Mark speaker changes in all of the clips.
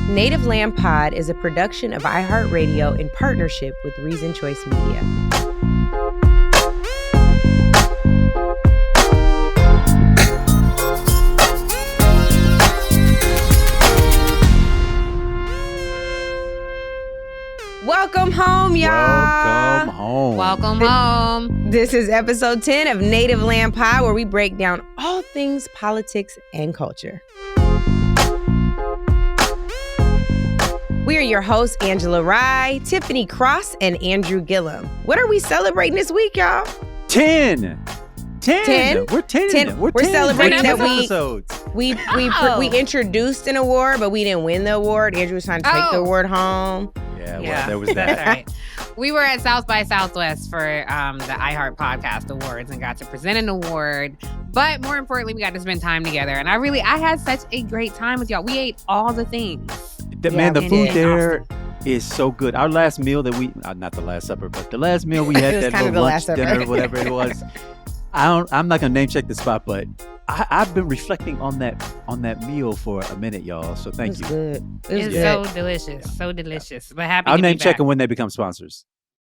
Speaker 1: Native Land Pod is a production of iHeartRadio in partnership with Reason Choice Media. Welcome home, y'all.
Speaker 2: Welcome home.
Speaker 3: Welcome home.
Speaker 1: This is episode 10 of Native Land Pod, where we break down all things politics and culture. We are your hosts, Angela Rye, Tiffany Cross, and Andrew Gillum. What are we celebrating this week, y'all?
Speaker 2: 10. 10. We're 10.
Speaker 1: 10. We're
Speaker 2: 10
Speaker 1: celebrating that
Speaker 2: episodes.
Speaker 1: we introduced an award, but we didn't win the award. Andrew was trying to take the award home.
Speaker 2: Yeah, well, there was that.
Speaker 3: That's right. We were at South by Southwest for the iHeart Podcast Awards and got to present an award. But more importantly, we got to spend time together. And I had such a great time with y'all. We ate all the things.
Speaker 2: The food there is so good. Our last meal that not the last supper, but the last meal we had, that little lunch, dinner, whatever it was. I'm not going to name check the spot, but I've been reflecting on that meal for a minute, y'all. So thank you.
Speaker 1: Good.
Speaker 3: It's so delicious. So delicious. But happy
Speaker 2: I'll
Speaker 3: to
Speaker 2: name
Speaker 3: be
Speaker 2: check them
Speaker 3: back.
Speaker 2: when they become sponsors.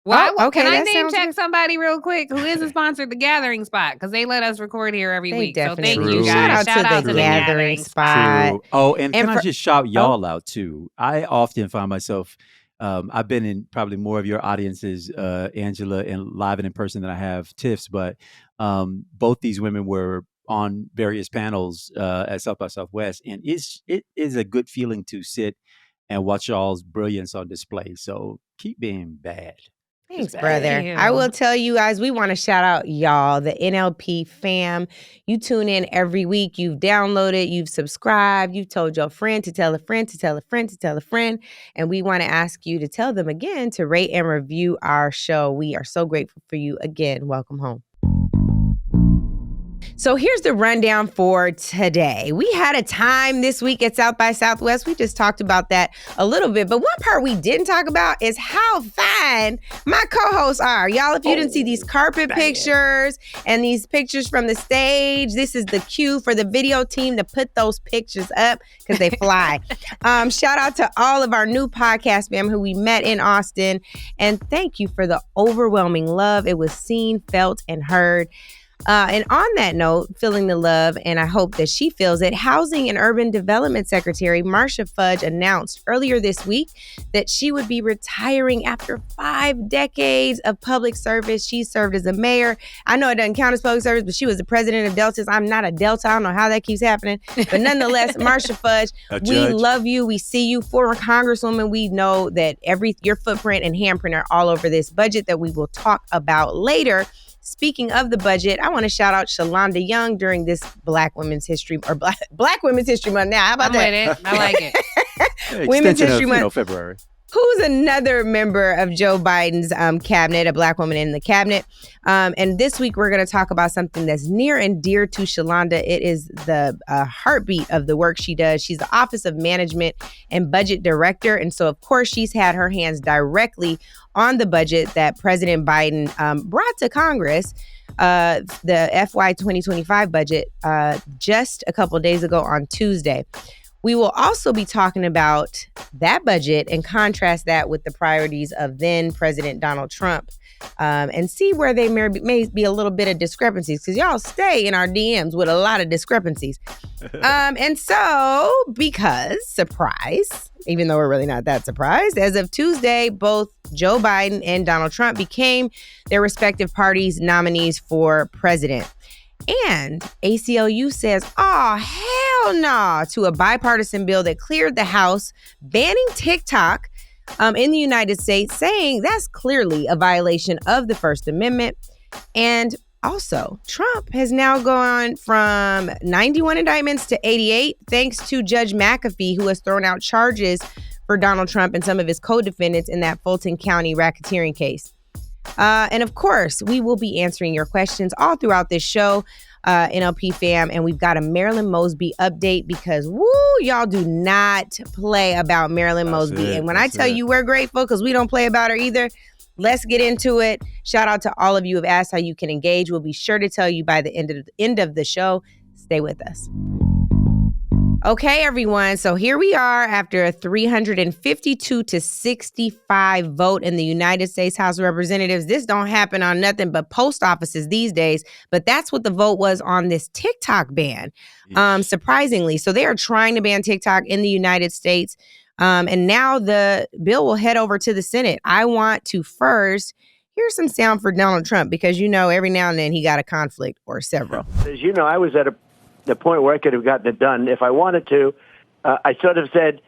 Speaker 3: Well,
Speaker 1: okay,
Speaker 3: can I
Speaker 1: that
Speaker 3: name
Speaker 1: sounds
Speaker 3: check
Speaker 1: good.
Speaker 3: somebody real quick who is a sponsor of The Gathering Spot? Because they let us record here every
Speaker 1: They
Speaker 3: week. So thank
Speaker 1: definitely
Speaker 3: you
Speaker 2: do.
Speaker 3: guys.
Speaker 1: Shout out to The Gathering Spot.
Speaker 2: True. Oh, and can I
Speaker 1: for-
Speaker 2: just shout y'all out too? I often find myself, I've been in probably more of your audiences, Angela, and live and in person than I have Tiff's, but both these women were on various panels at South by Southwest, and it is a good feeling to sit and watch y'all's brilliance on display. So keep being bad.
Speaker 1: Thanks,
Speaker 2: Just
Speaker 1: brother.
Speaker 3: Thank you.
Speaker 1: I will tell you guys, we want to shout out y'all, the NLP fam. You tune in every week. You've downloaded, you've subscribed, you've told your friend to tell a friend to tell a friend to tell a friend. And we want to ask you to tell them again to rate and review our show. We are so grateful for you. Again, welcome home. So here's the rundown for today. We had a time this week at South by Southwest. We just talked about that a little bit. But one part we didn't talk about is how fine my co-hosts are. Y'all, if you didn't see these carpet pictures and these pictures from the stage, this is the cue for the video team to put those pictures up because they fly. Shout out to all of our new podcast fam who we met in Austin. And thank you for the overwhelming love. It was seen, felt, and heard. And on that note, feeling the love, and I hope that she feels it, Housing and Urban Development Secretary Marsha Fudge announced earlier this week that she would be retiring after 5 decades of public service. She served as a mayor. I know it doesn't count as public service, but she was the president of Deltas. I'm not a Delta. I don't know how that keeps happening. But nonetheless, Marsha Fudge, we love you. We see you. Former Congresswoman, we know that your footprint and handprint are all over this budget that we will talk about later. Speaking of the budget, I want to shout out Shalonda Young during this Black Women's History Month. Now, how about that?
Speaker 3: With it. I like it.
Speaker 1: Women's History Month.
Speaker 2: February.
Speaker 1: Who's another member of Joe Biden's cabinet, a Black woman in the cabinet. And this week, we're going to talk about something that's near and dear to Shalonda. It is the heartbeat of the work she does. She's the Office of Management and Budget Director. And so, of course, she's had her hands directly on the budget that President Biden brought to Congress, the FY 2025 budget, just a couple of days ago on Tuesday. We will also be talking about that budget and contrast that with the priorities of then President Donald Trump, and see where they may be a little bit of discrepancies, because y'all stay in our DMs with a lot of discrepancies. And so, because, surprise, even though we're really not that surprised, as of Tuesday, both Joe Biden and Donald Trump became their respective parties' nominees for president. And ACLU says, oh, hell no, to a bipartisan bill that cleared the House banning TikTok in the United States, saying that's clearly a violation of the First Amendment. And also, Trump has now gone from 91 indictments to 88, thanks to Judge McAfee, who has thrown out charges for Donald Trump and some of his co-defendants in that Fulton County racketeering case. And of course, we will be answering your questions all throughout this show, NLP fam. And we've got a Marilyn Mosby update because, woo, y'all do not play about Marilyn Mosby. And when I tell you we're grateful because we don't play about her either, let's get into it. Shout out to all of you who have asked how you can engage. We'll be sure to tell you by the end of the show. Stay with us. Okay, everyone. So here we are after a 352 to 65 vote in the United States House of Representatives. This don't happen on nothing but post offices these days, but that's what the vote was on this TikTok ban, surprisingly. So they are trying to ban TikTok in the United States. And now the bill will head over to the Senate. I want to first hear some sound for Donald Trump because, every now and then he got a conflict or several.
Speaker 4: As you know, I was at the point where I could have gotten it done if I wanted to. I sort of said,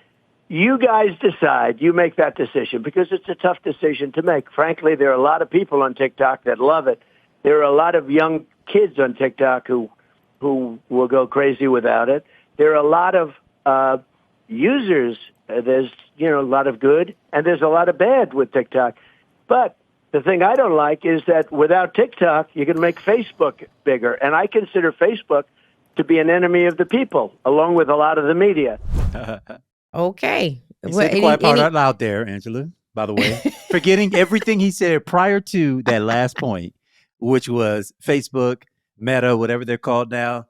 Speaker 4: you guys decide, you make that decision, because it's a tough decision to make. Frankly, there are a lot of people on TikTok that love it. There are a lot of young kids on TikTok who will go crazy without it. There are a lot of users. There's, a lot of good, and there's a lot of bad with TikTok. But the thing I don't like is that without TikTok, you can make Facebook bigger. And I consider Facebook to be an enemy of the people, along with a lot of the media.
Speaker 1: Okay.
Speaker 2: He said the quiet part out loud there, Angela, by the way. Forgetting everything he said prior to that last point, which was Facebook, Meta, whatever they're called now.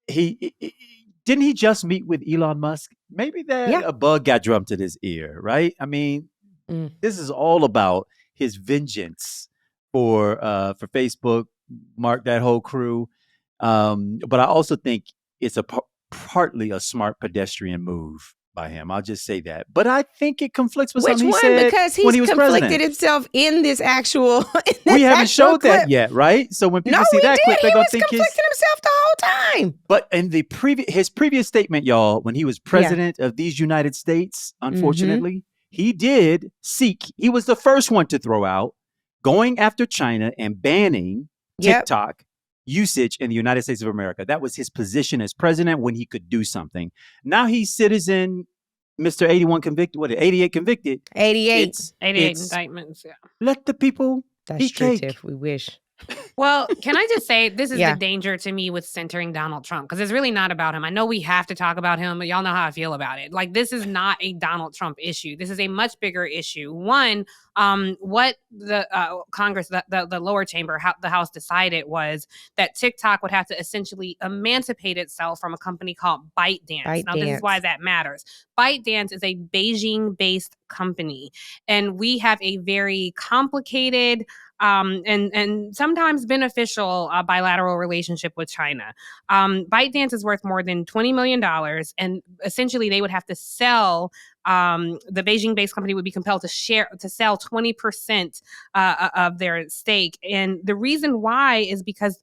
Speaker 2: Didn't he just meet with Elon Musk? Maybe a bug got drummed to his ear, right? I mean, this is all about his vengeance for Facebook, Mark, that whole crew. But I also think it's partly a smart pedestrian move by him. I'll just say that. But I think it conflicts with something he said
Speaker 1: because he's
Speaker 2: when he was
Speaker 1: conflicted
Speaker 2: president.
Speaker 1: himself in this actual.
Speaker 2: We haven't showed that yet, right? So when people see that clip, they're gonna think
Speaker 1: he's conflicting himself the whole time.
Speaker 2: But in his previous statement, y'all, when he was president of these United States, unfortunately, he did seek. He was the first one to throw out going after China and banning TikTok usage in the United States of America. That was his position as president when he could do something. Now he's citizen, Mr. 81 convicted. What, 88 convicted?
Speaker 1: 88.
Speaker 3: 88 indictments, yeah.
Speaker 2: Let the people eat cake.
Speaker 1: If we wish.
Speaker 3: Well, can I just say this is the danger to me with centering Donald Trump, because it's really not about him. I know we have to talk about him, but y'all know how I feel about it. Like, this is not a Donald Trump issue. This is a much bigger issue. One, what the Congress, the lower chamber, the House decided was that TikTok would have to essentially emancipate itself from a company called ByteDance. This is why that matters. ByteDance is a Beijing-based company, and we have a very complicated and sometimes beneficial bilateral relationship with China. ByteDance is worth more than $20 million, and essentially they would have to sell. The Beijing-based company would be compelled to sell 20% of their stake, and the reason why is because,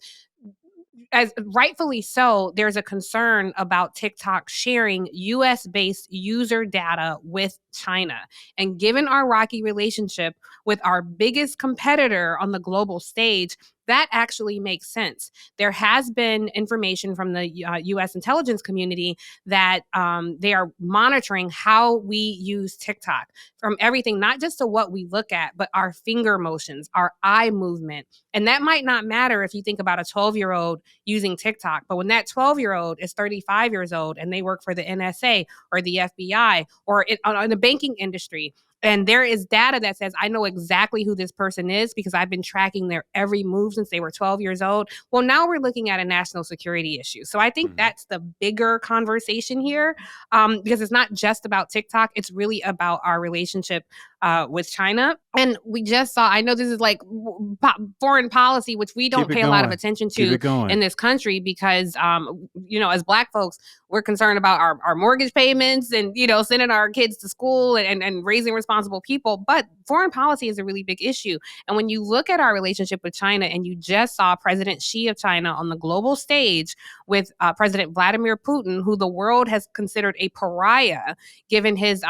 Speaker 3: as rightfully so, there's a concern about TikTok sharing US-based user data with China. And given our rocky relationship with our biggest competitor on the global stage, that actually makes sense. There has been information from the U.S. intelligence community that they are monitoring how we use TikTok, from everything, not just to what we look at, but our finger motions, our eye movement. And that might not matter if you think about a 12-year-old using TikTok, but when that 12-year-old is 35 years old and they work for the NSA or the FBI or in the banking industry, and there is data that says, I know exactly who this person is because I've been tracking their every move since they were 12 years old. Well, now we're looking at a national security issue. So I think that's the bigger conversation here, because it's not just about TikTok. It's really about our relationship with China. And we just saw, I know this is like foreign policy, which we don't pay a lot of attention to in this country because, as Black folks, we're concerned about our mortgage payments and, sending our kids to school and raising responsible people. But foreign policy is a really big issue. And when you look at our relationship with China, and you just saw President Xi of China on the global stage with President Vladimir Putin, who the world has considered a pariah given his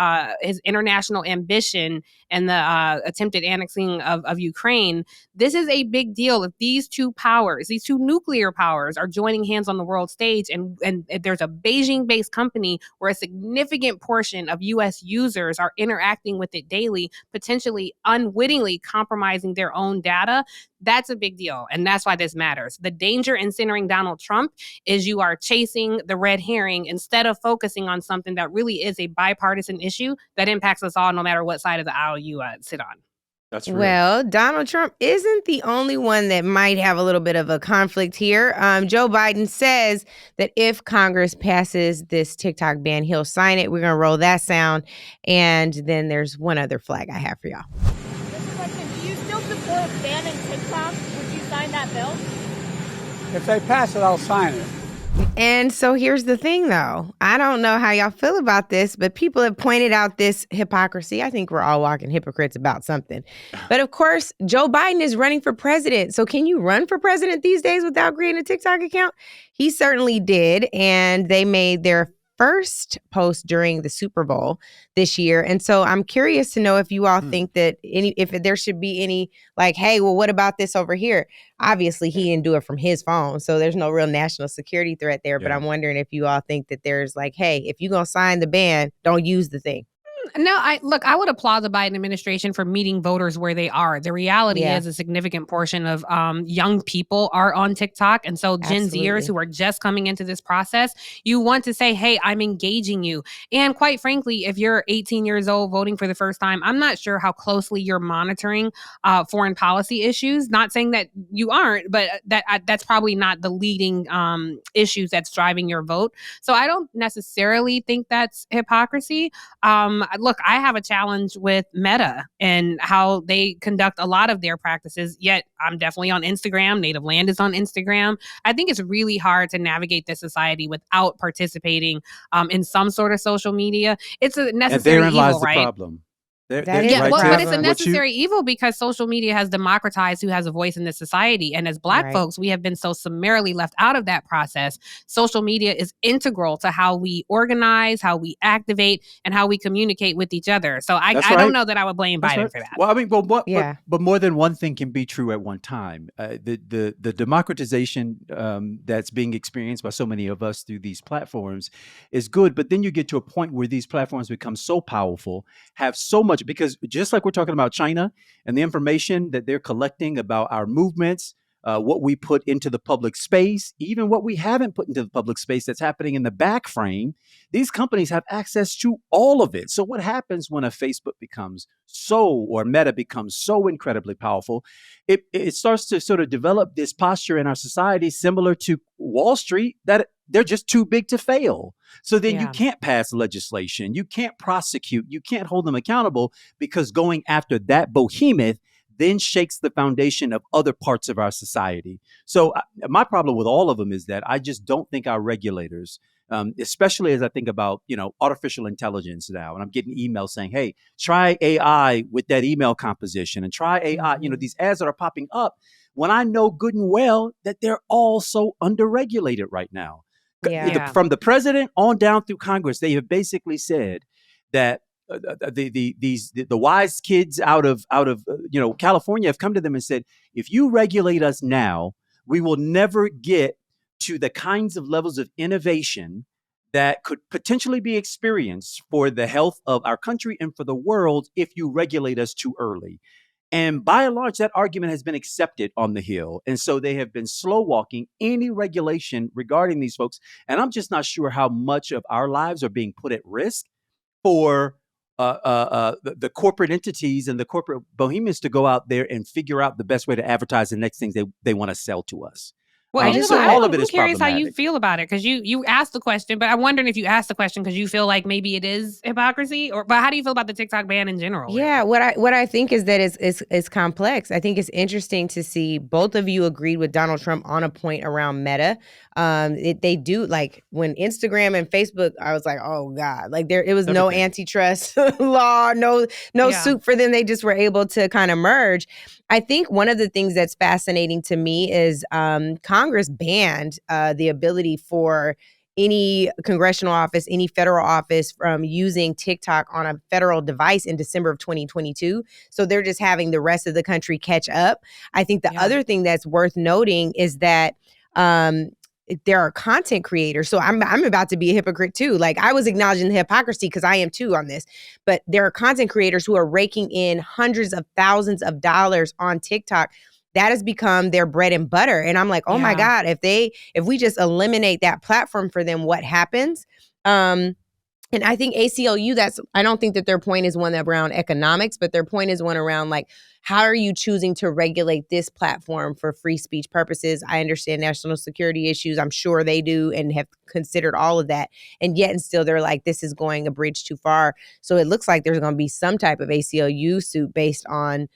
Speaker 3: international ambition and the attempted annexing of Ukraine, this is a big deal. If these two powers, these two nuclear powers, are joining hands on the world stage, and there's a Beijing-based company where a significant portion of U.S. users are interacting with it daily, potentially unwittingly compromising their own data, that's a big deal. And that's why this matters. The danger in centering Donald Trump is you are chasing the red herring instead of focusing on something that really is a bipartisan issue that impacts us all, no matter what side of the aisle you sit on.
Speaker 2: That's real.
Speaker 1: Well, Donald Trump isn't the only one that might have a little bit of a conflict here. Joe Biden says that if Congress passes this TikTok ban, he'll sign it. We're going to roll that sound. And then there's one other flag I have for y'all.
Speaker 5: Just a question. Do you still support banning TikTok? Would you sign that bill?
Speaker 6: If they pass it, I'll sign it.
Speaker 1: And so here's the thing, though. I don't know how y'all feel about this, but people have pointed out this hypocrisy. I think we're all walking hypocrites about something. But of course, Joe Biden is running for president. So can you run for president these days without creating a TikTok account? He certainly did. And they made their first post during the Super Bowl this year. And so I'm curious to know if you all think that if there should be any like, hey, well, what about this over here? Obviously, he didn't do it from his phone, so there's no real national security threat there. But I'm wondering if you all think that there's like, hey, if you're going to sign the ban, don't use the thing.
Speaker 3: No, I would applaud the Biden administration for meeting voters where they are. The reality is a significant portion of young people are on TikTok. And so Gen Zers who are just coming into this process, you want to say, hey, I'm engaging you. And quite frankly, if you're 18 years old voting for the first time, I'm not sure how closely you're monitoring foreign policy issues. Not saying that you aren't, but that's probably not the leading issues that's driving your vote. So I don't necessarily think that's hypocrisy. Look, I have a challenge with Meta and how they conduct a lot of their practices, yet I'm definitely on Instagram. Native Land is on Instagram. I think it's really hard to navigate this society without participating in some sort of social media. It's a necessary
Speaker 2: and therein
Speaker 3: evil,
Speaker 2: lies
Speaker 3: right?
Speaker 2: the problem.
Speaker 3: But it's a necessary evil because social media has democratized who has a voice in this society. And as Black folks, we have been so summarily left out of that process. Social media is integral to how we organize, how we activate, and how we communicate with each other. So I don't know that I would blame Biden for that.
Speaker 2: Well, I mean, but more than one thing can be true at one time. The democratization that's being experienced by so many of us through these platforms is good. But then you get to a point where these platforms become so powerful, have so much, because just like we're talking about China and the information that they're collecting about our movements, what we put into the public space, even what we haven't put into the public space that's happening in the back frame, these companies have access to all of it. So what happens when a Facebook becomes or Meta becomes so incredibly powerful? It starts to sort of develop this posture in our society similar to Wall Street, that they're just too big to fail. So then you can't pass legislation, you can't prosecute, you can't hold them accountable, because going after that behemoth then shakes the foundation of other parts of our society. So my problem with all of them is that I just don't think our regulators, especially as I think about, artificial intelligence now, and I'm getting emails saying, hey, try AI with that email composition and try AI, these ads that are popping up, when I know good and well that they're all so underregulated right now. From the president on down through Congress, they have basically said that the wise kids out of California have come to them and said, if you regulate us now, we will never get to the kinds of levels of innovation that could potentially be experienced for the health of our country and for the world if you regulate us too early. And by and large, that argument has been accepted on the Hill. And so they have been slow walking any regulation regarding these folks. And I'm just not sure how much of our lives are being put at risk for the corporate entities and the corporate bohemians to go out there and figure out the best way to advertise the next things they want to sell to us.
Speaker 3: Well,
Speaker 2: all of it is
Speaker 3: curious how you
Speaker 2: problematic.
Speaker 3: feel about it, because you asked the question, but I'm wondering if you asked the question because you feel like maybe it is hypocrisy, but how do you feel about the TikTok ban in general?
Speaker 1: Yeah, what I think is that it's complex. I think it's interesting to see both of you agreed with Donald Trump on a point around Meta. They do, like, when Instagram and Facebook, I was like, oh God, like it was no antitrust law, no suit for them. They just were able to kind of merge. I think one of the things that's fascinating to me is Congress banned the ability for any congressional office, any federal office from using TikTok on a federal device in December of 2022. So they're just having the rest of the country catch up. I think the other thing that's worth noting is that there are content creators. So I'm about to be a hypocrite too. Like, I was acknowledging the hypocrisy because I am too on this. But there are content creators who are raking in hundreds of thousands of dollars on TikTok. That has become their bread and butter. And I'm like, oh my God, if we just eliminate that platform for them, what happens? And I think ACLU, I don't think that their point is one around economics, but their point is one around like, how are you choosing to regulate this platform for free speech purposes? I understand national security issues. I'm sure they do and have considered all of that. And yet and still they're like, this is going a bridge too far. So it looks like there's going to be some type of ACLU suit based on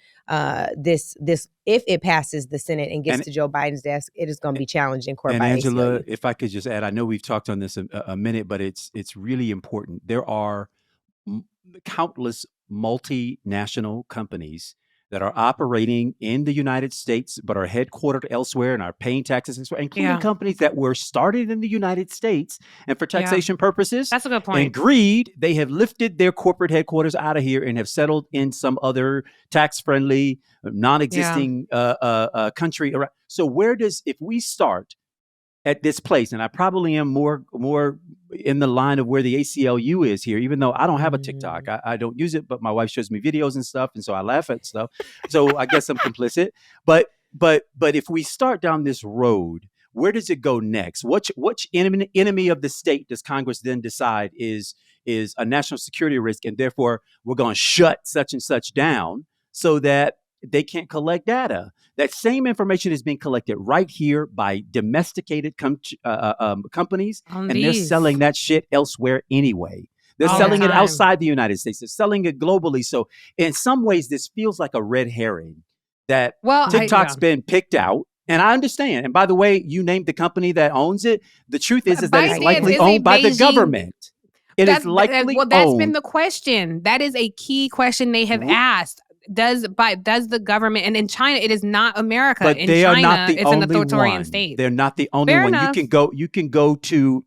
Speaker 1: this if it passes the Senate and gets to Joe Biden's desk, it is going to be challenged in court
Speaker 2: and
Speaker 1: by
Speaker 2: Angela,
Speaker 1: ACLU.
Speaker 2: if I could just add, I know we've talked on this a minute, but it's really important. There are countless multinational companies that are operating in the United States but are headquartered elsewhere and are paying taxes elsewhere, including companies that were started in the United States and for taxation purposes.
Speaker 3: That's a good point.
Speaker 2: And greed, they have lifted their corporate headquarters out of here and have settled in some other tax-friendly, non-existing country. So if we start at this place, and I probably am more in the line of where the ACLU is here, even though I don't have a TikTok. I don't use it, but my wife shows me videos and stuff, and so I laugh at stuff. So I guess I'm complicit. But if we start down this road, where does it go next? Which enemy of the state does Congress then decide is a national security risk, and therefore we're going to shut such and such down so that they can't collect data? That same information is being collected right here by domesticated companies, and they're selling that shit elsewhere anyway. They're selling it outside the United States. They're selling it globally. So in some ways, this feels like a red herring that TikTok's been picked out. And I understand. And by the way, you named the company that owns it. The truth is that it's likely owned by the government. It is likely owned.
Speaker 3: That's been the question. That is a key question they have asked. Does the government, and in China it is not America,
Speaker 2: but
Speaker 3: in
Speaker 2: they
Speaker 3: China
Speaker 2: are not the
Speaker 3: it's
Speaker 2: only
Speaker 3: an authoritarian
Speaker 2: one.
Speaker 3: state.
Speaker 2: They're not the only
Speaker 3: Fair
Speaker 2: one.
Speaker 3: enough.
Speaker 2: You can go to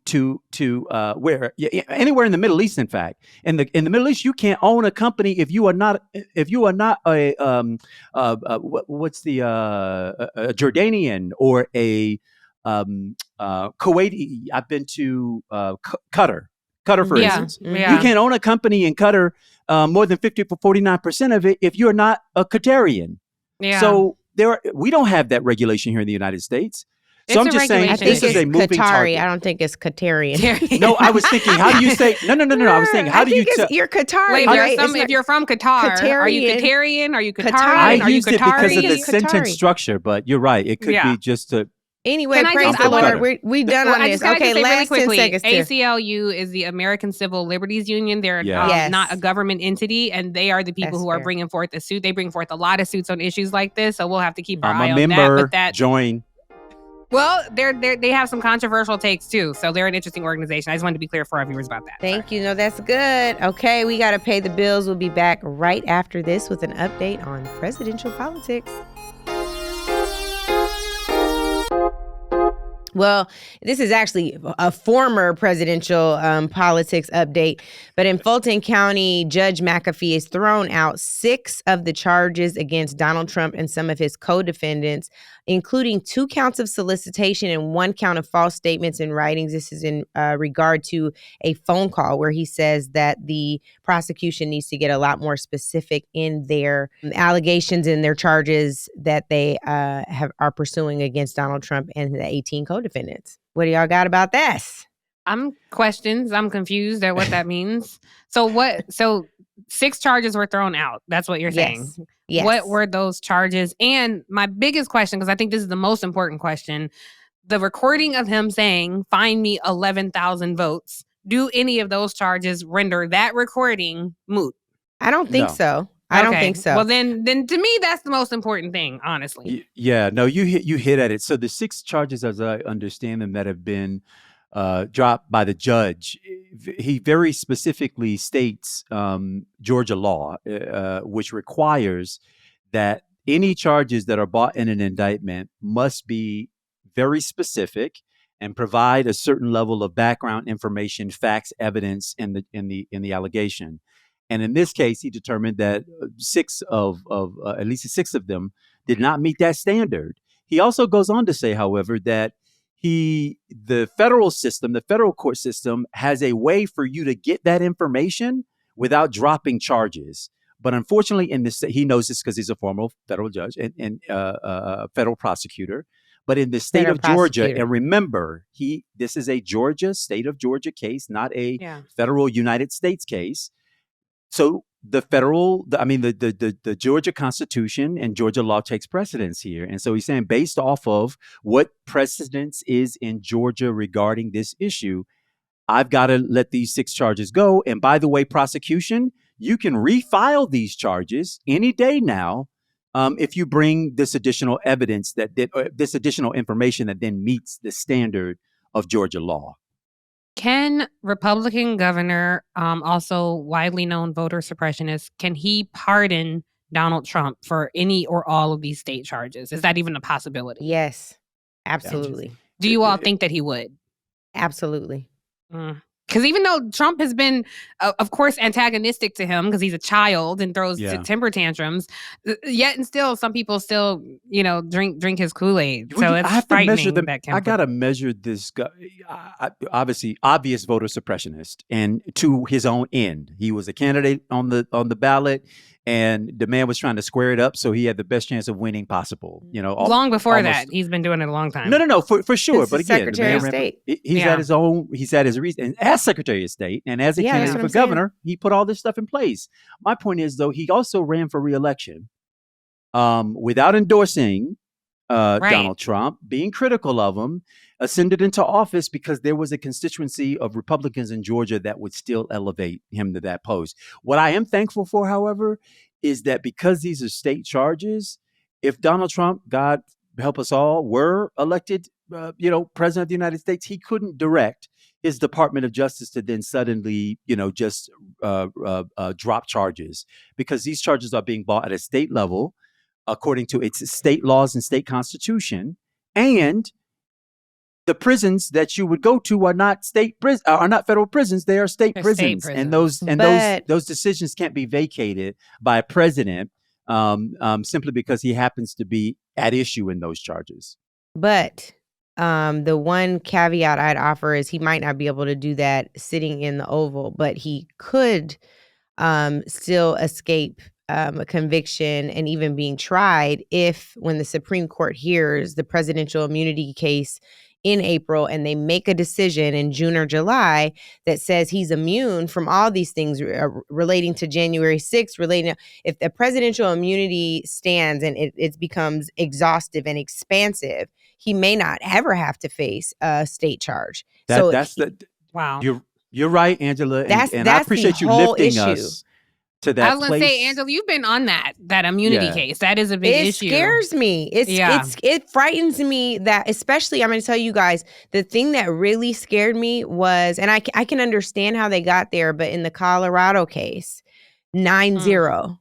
Speaker 2: where anywhere in the Middle East. In fact, in the Middle East, you can't own a company if you are not a Jordanian or a Kuwaiti. I've been to Qatar, for instance. You can't own a company in Qatar. More than 49% of it if you're not a Qatarian. So we don't have that regulation here in the United States. So I'm just saying this is a moving target.
Speaker 1: I don't think it's Qatarian.
Speaker 2: No, I was thinking, how do you say? No. I was saying, how do you?
Speaker 1: You're Qatari.
Speaker 3: Wait,
Speaker 1: right?
Speaker 3: if you're from Qatar, are you Qatarian? Are you Qatari?
Speaker 2: I used it because of the sentence structure, but you're right. It could be just a.
Speaker 1: Anyway, praise the Lord. We done on this. Okay, last 10 seconds.
Speaker 3: ACLU is the American Civil Liberties Union. They're not a government entity, and they are the people who are bringing forth a suit. They bring forth a lot of suits on issues like this, so we'll have to keep our eye on that. But
Speaker 2: join.
Speaker 3: Well, they have some controversial takes too, so they're an interesting organization. I just wanted to be clear for our viewers about that.
Speaker 1: Thank you. No, that's good. Okay, we got to pay the bills. We'll be back right after this with an update on presidential politics. Well, this is actually a former presidential politics update, but in Fulton County, Judge McAfee has thrown out 6 of the charges against Donald Trump and some of his co-defendants, including 2 counts of solicitation and 1 count of false statements in writings. This is in regard to a phone call where he says that the prosecution needs to get a lot more specific in their allegations and their charges that they are pursuing against Donald Trump and the 18 co-defendants. What do y'all got about this?
Speaker 3: I'm confused at what that means. So 6 charges were thrown out. That's what you're saying.
Speaker 1: Yes.
Speaker 3: What were those charges? And my biggest question, because I think this is the most important question, the recording of him saying, "Find me 11,000 votes." Do any of those charges render that recording moot?
Speaker 1: I don't think so. I don't think so.
Speaker 3: Well, then to me, that's the most important thing, honestly.
Speaker 2: No, you hit at it. So the 6 charges, as I understand them, that have been dropped by the judge, he very specifically states Georgia law, which requires that any charges that are brought in an indictment must be very specific and provide a certain level of background information, facts, evidence in the allegation. And in this case, he determined that at least 6 of them did not meet that standard. He also goes on to say, however, that the federal court system has a way for you to get that information without dropping charges. But unfortunately, in this, he knows this because he's a former federal judge and federal prosecutor. But in the state
Speaker 1: Better
Speaker 2: of Georgia,
Speaker 1: prosecutor.
Speaker 2: and remember, this is a state of Georgia case, not a federal United States case. So the Georgia Constitution and Georgia law takes precedence here. And so he's saying, based off of what precedence is in Georgia regarding this issue, I've got to let these 6 charges go. And by the way, prosecution, you can refile these charges any day now, if you bring this additional evidence this additional information that then meets the standard of Georgia law.
Speaker 3: Can Republican governor, also widely known voter suppressionist, can he pardon Donald Trump for any or all of these state charges? Is that even a possibility?
Speaker 1: Yes, absolutely.
Speaker 3: Do you all think that he would?
Speaker 1: Absolutely.
Speaker 3: Because even though Trump has been, of course, antagonistic to him because he's a child and throws temper tantrums, yet and still, some people still, drink his Kool-Aid. So it's frightening.
Speaker 2: I gotta measure this guy. Obviously, obvious voter suppressionist, and to his own end. He was a candidate on the ballot, and the man was trying to square it up so he had the best chance of winning possible.
Speaker 3: Long before that, he's been doing it a long time.
Speaker 2: No, for sure. But again,
Speaker 1: Secretary of State.
Speaker 2: He's at his reason, and as Secretary of State, and as a candidate for governor, he put all this stuff in place. My point is, though, he also ran for re-election without endorsing Donald Trump, being critical of him, ascended into office because there was a constituency of Republicans in Georgia that would still elevate him to that post. What I am thankful for, however, is that because these are state charges, if Donald Trump, God help us all, were elected, president of the United States, he couldn't direct his Department of Justice to then suddenly, just drop charges, because these charges are being brought at a state level according to its state laws and state constitution, and the prisons that you would go to are not federal prisons; they are state prisons. And those decisions can't be vacated by a president simply because he happens to be at issue in those charges.
Speaker 1: But the one caveat I'd offer is he might not be able to do that sitting in the Oval, but he could still escape a conviction and even being tried when the Supreme Court hears the presidential immunity case in April and they make a decision in June or July that says he's immune from all these things relating to January 6th, if the presidential immunity stands and it becomes exhaustive and expansive, he may not ever have to face a state charge.
Speaker 3: Wow.
Speaker 2: You're right, Angela. And I appreciate you lifting us to that.
Speaker 3: I was going to say, Angela, you've been on that immunity case. That is a big issue.
Speaker 1: It scares me. It frightens me that, especially, I'm going to tell you guys, the thing that really scared me was, and I can understand how they got there, but in the Colorado case, 9-0.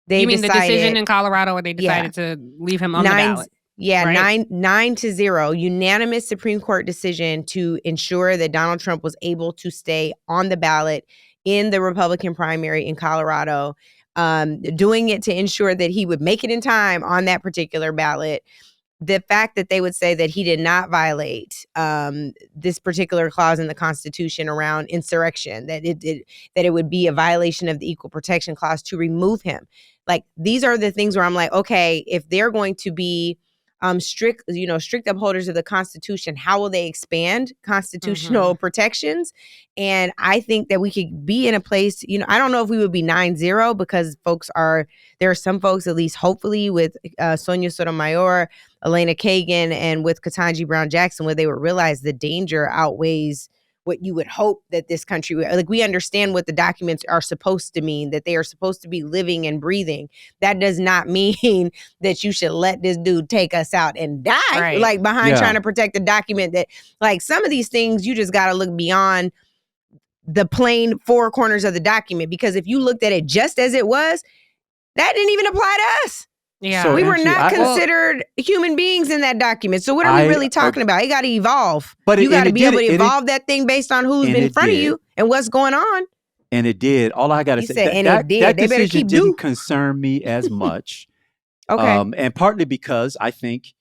Speaker 3: You mean the decision in Colorado where they decided to leave him on the ballot?
Speaker 1: Yeah,
Speaker 3: right?
Speaker 1: 9-0, unanimous Supreme Court decision to ensure that Donald Trump was able to stay on the ballot in the Republican primary in Colorado, doing it to ensure that he would make it in time on that particular ballot. The fact that they would say that he did not violate this particular clause in the Constitution around insurrection, that it would be a violation of the Equal Protection Clause to remove him. Like, these are the things where I'm like, okay, if they're going to be strict upholders of the Constitution, how will they expand constitutional protections? And I think that we could be in a place, I don't know if we would be 9-0 because there are some folks, at least hopefully, with Sonia Sotomayor, Elena Kagan, and with Ketanji Brown Jackson, where they would realize the danger outweighs what you would hope that this country would. Like, we understand what the documents are supposed to mean, that they are supposed to be living and breathing. That does not mean that you should let this dude take us out and die, like, behind trying to protect a document that, like, some of these things, you just got to look beyond the plain four corners of the document, because if you looked at it just as it was, that didn't even apply to us.
Speaker 3: Yeah.
Speaker 1: So we were not considered human beings in that document. So what are we really talking about? You got to evolve. But you got to be able to evolve that thing based on who's in front of you and what's going on.
Speaker 2: And it did. All I got to say, that decision didn't concern me as much.
Speaker 1: Okay.
Speaker 2: And partly because I think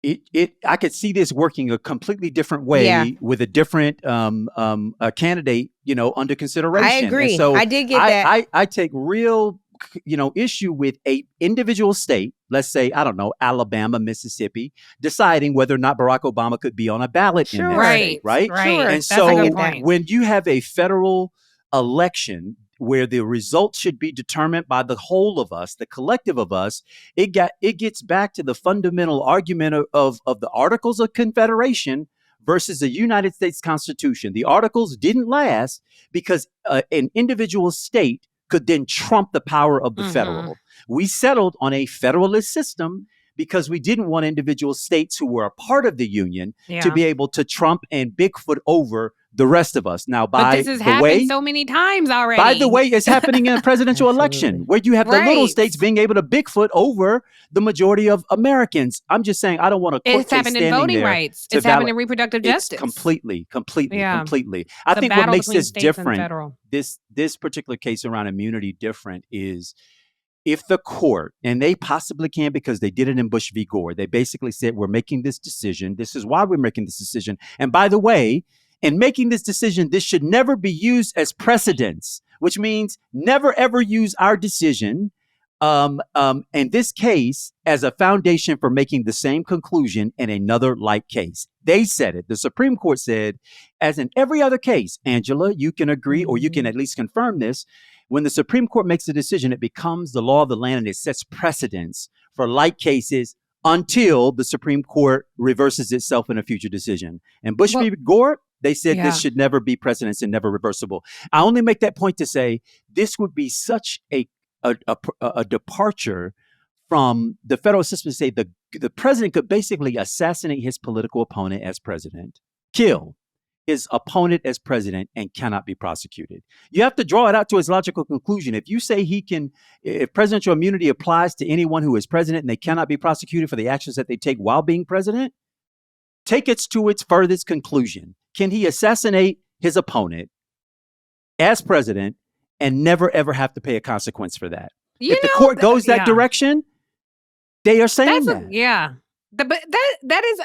Speaker 2: I could see this working a completely different way with a different candidate, under consideration.
Speaker 1: I agree.
Speaker 2: And so
Speaker 1: I did get that.
Speaker 2: I take real issue with a individual state, let's say, I don't know, Alabama, Mississippi, deciding whether or not Barack Obama could be on a ballot in that state, right?
Speaker 3: Right.
Speaker 1: Sure.
Speaker 2: And
Speaker 3: That's a good
Speaker 2: so
Speaker 3: point.
Speaker 2: when you have a federal election where the results should be determined by the whole of us, the collective of us, it gets back to the fundamental argument of the Articles of Confederation versus the United States Constitution. The Articles didn't last because an individual state could then trump the power of the federal. We settled on a federalist system because we didn't want individual states who were a part of the union to be able to trump and Bigfoot over the rest of us. Now,
Speaker 3: but this has happened so many times already.
Speaker 2: By the way, it's happening in a presidential election where you have the little states being able to Bigfoot over the majority of Americans. I'm just saying, I don't want to.
Speaker 3: It's happened in voting rights. It's happened in reproductive justice.
Speaker 2: Completely. I think what makes this different, this particular case around immunity different, is if the court, and they possibly can because they did it in Bush v. Gore, they basically said, we're making this decision. This is why we're making this decision. And by the way, in making this decision, this should never be used as precedence, which means never, ever use our decision in this case as a foundation for making the same conclusion in another like case. They said it. The Supreme Court said, as in every other case, Angela, you can agree or you can at least confirm this. When the Supreme Court makes a decision, it becomes the law of the land and it sets precedence for like cases until the Supreme Court reverses itself in a future decision. And Bush v. Gore, they said this should never be precedence and never reversible. I only make that point to say this would be such a departure from the federal system to say the president could basically assassinate his political opponent as president, kill his opponent as president, and cannot be prosecuted. You have to draw it out to its logical conclusion. If you say if presidential immunity applies to anyone who is president and they cannot be prosecuted for the actions that they take while being president, take it to its furthest conclusion. Can he assassinate his opponent as president and never, ever have to pay a consequence for that? If the court goes that direction, they are saying that.
Speaker 3: But that is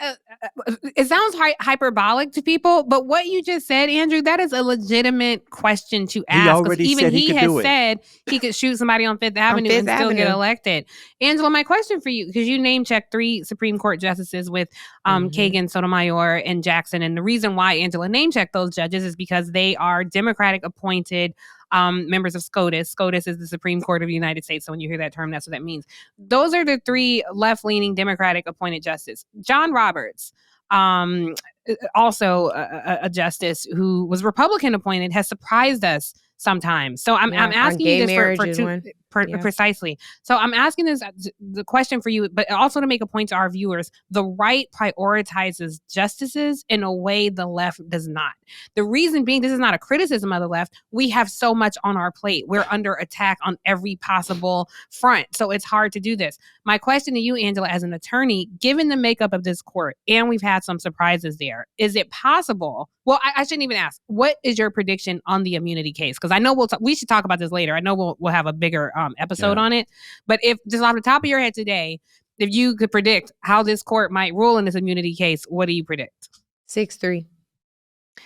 Speaker 3: it sounds hyperbolic to people, but what you just said, Andrew, that is a legitimate question to ask.
Speaker 2: He already said he
Speaker 3: has said he could shoot somebody on Fifth Avenue and still get elected. Angela, my question for you, because you name checked 3 Supreme Court justices with Kagan, Sotomayor, and Jackson, and the reason why Angela name checked those judges is because they are Democratic appointed members of SCOTUS. SCOTUS is the Supreme Court of the United States. So when you hear that term, that's what that means. Those are the 3 left-leaning Democratic appointed justices. John Roberts, also a justice who was Republican appointed, has surprised us sometimes. So I'm asking you this precisely. So I'm asking the question for you, but also to make a point to our viewers. The right prioritizes justices in a way the left does not. The reason being, this is not a criticism of the left. We have so much on our plate. We're under attack on every possible front. So it's hard to do this. My question to you, Angela, as an attorney, given the makeup of this court, and we've had some surprises there, is it possible? Well, I shouldn't even ask. What is your prediction on the immunity case? Because I know we should talk about this later. I know we'll have a bigger episode on it. But if just off the top of your head today, if you could predict how this court might rule in this immunity case, what do you predict?
Speaker 1: 6-3.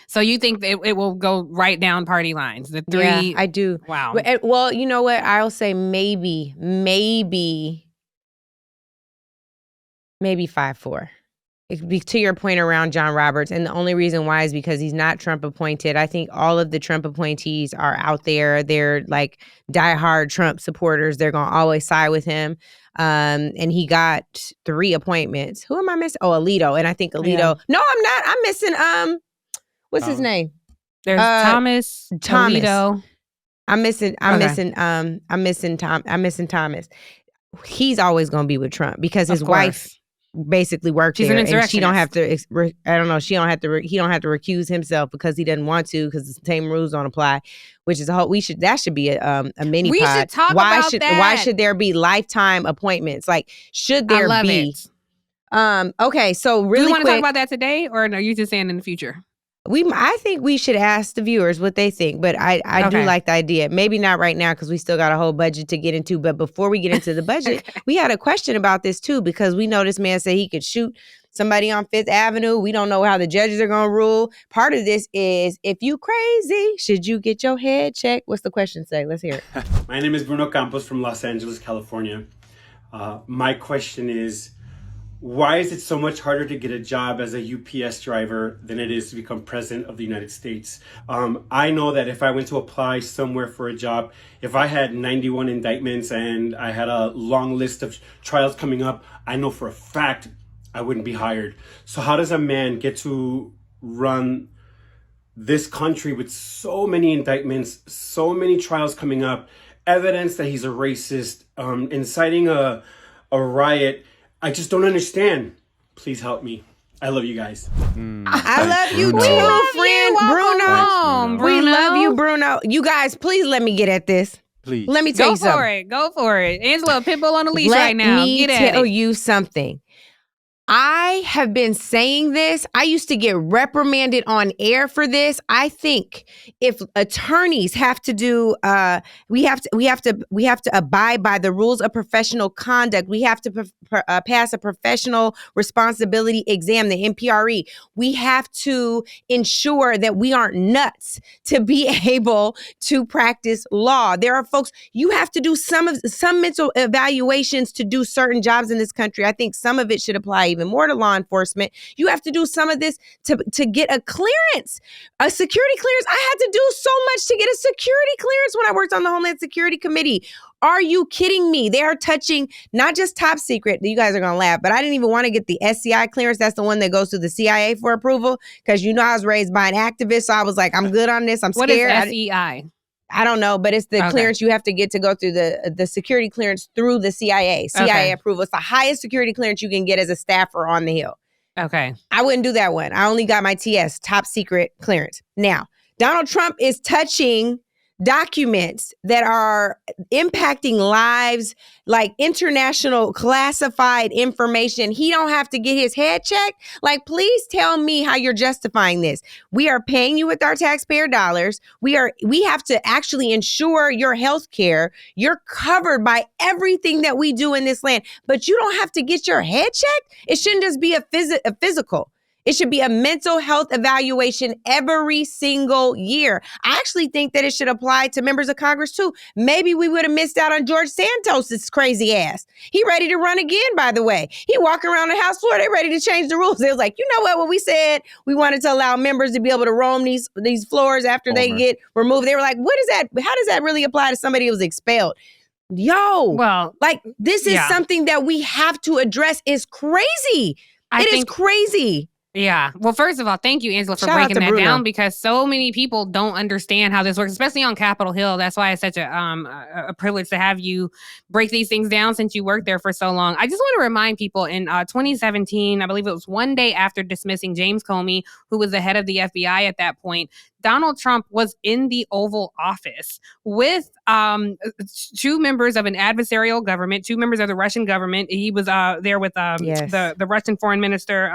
Speaker 3: So you think that it will go right down party lines? The 3?
Speaker 1: Yeah, I do.
Speaker 3: Wow.
Speaker 1: Well, you know what? I'll say maybe 5-4. To your point around John Roberts, and the only reason why is because he's not Trump appointed. I think all of the Trump appointees are out there. They're like diehard Trump supporters. They're going to always side with him. And he got 3 appointments. Who am I missing? Oh, Alito. And I think Alito. Yeah. No, I'm not. I'm missing, what's his name?
Speaker 3: There's Thomas. Alito.
Speaker 1: I'm missing Thomas. He's always going to be with Trump because his wife basically worked there, and she don't have to. I don't know. He don't have to recuse himself because he doesn't want to, because the same rules don't apply. Which is a whole. That should be a mini
Speaker 3: pod. We should talk about that.
Speaker 1: Why should there be lifetime appointments? Like, should there be? Okay, so really,
Speaker 3: do you want to talk about that today, or no? You just saying in the future?
Speaker 1: I think we should ask the viewers what they think, but I do like the idea. Maybe not right now because we still got a whole budget to get into. But before we get into the budget, we had a question about this too, because we know this man said he could shoot somebody on Fifth Avenue. We don't know how the judges are going to rule. Part of this is, if you crazy, should you get your head checked? What's the question say? Let's hear it.
Speaker 7: My name is Bruno Campos from Los Angeles, California. My question is, why is it so much harder to get a job as a UPS driver than it is to become president of the United States? I know that if I went to apply somewhere for a job, if I had 91 indictments and I had a long list of trials coming up, I know for a fact I wouldn't be hired. So how does a man get to run this country with so many indictments, so many trials coming up, evidence that he's a racist, inciting a riot? I just don't understand. Please help me. I love you guys.
Speaker 1: I love you too, friend Bruno.
Speaker 3: Bruno.
Speaker 1: We love you, Bruno. You guys, please let me get at this.
Speaker 2: Please.
Speaker 1: Let me tell you something.
Speaker 3: Go for it. Angela, Pitbull on the leash right now.
Speaker 1: Let me
Speaker 3: Get at
Speaker 1: tell
Speaker 3: it.
Speaker 1: you something. I have been saying this. I used to get reprimanded on air for this. I think if attorneys have to do, we have to abide by the rules of professional conduct. We have to pass a professional responsibility exam, the MPRE. We have to ensure that we aren't nuts to be able to practice law. There are folks, you have to do some mental evaluations to do certain jobs in this country. I think some of it should apply even more to law enforcement. You have to do some of this to get a clearance, a security clearance. I had to do so much to get a security clearance when I worked on the Homeland Security Committee. Are you kidding me? They are touching not just top secret. You guys are going to laugh, but I didn't even want to get the SCI clearance. That's the one that goes to the CIA for approval, because I was raised by an activist. So I was like, I'm good on this. I'm scared.
Speaker 3: What is SEI?
Speaker 1: I don't know, but it's the clearance you have to get to go through the security clearance through the CIA approval. It's the highest security clearance you can get as a staffer on the Hill.
Speaker 3: Okay.
Speaker 1: I wouldn't do that one. I only got my TS, top secret clearance. Now, Donald Trump is touching documents that are impacting lives, like international classified information. He don't have to get his head checked. Like, please tell me how you're justifying this. We are paying you with our taxpayer dollars. We have to actually ensure your health care. You're covered by everything that we do in this land, but you don't have to get your head checked. It shouldn't just be a physical. It should be a mental health evaluation every single year. I actually think that it should apply to members of Congress too. Maybe we would have missed out on George Santos' crazy ass. He ready to run again, by the way. He walking around the House floor, they ready to change the rules. They was like, you know what, when we said we wanted to allow members to be able to roam these floors after they get removed, they were like, what is that? How does that really apply to somebody who was expelled? This is something that we have to address. It's crazy. It is crazy.
Speaker 3: Yeah. Well, first of all, thank you, Angela, for breaking that down, because so many people don't understand how this works, especially on Capitol Hill. That's why it's such a privilege to have you break these things down, since you worked there for so long. I just want to remind people, in 2017, I believe it was one day after dismissing James Comey, who was the head of the FBI at that point, Donald Trump was in the Oval Office with two members of an adversarial government, two members of the Russian government. He was there with the Russian Foreign Minister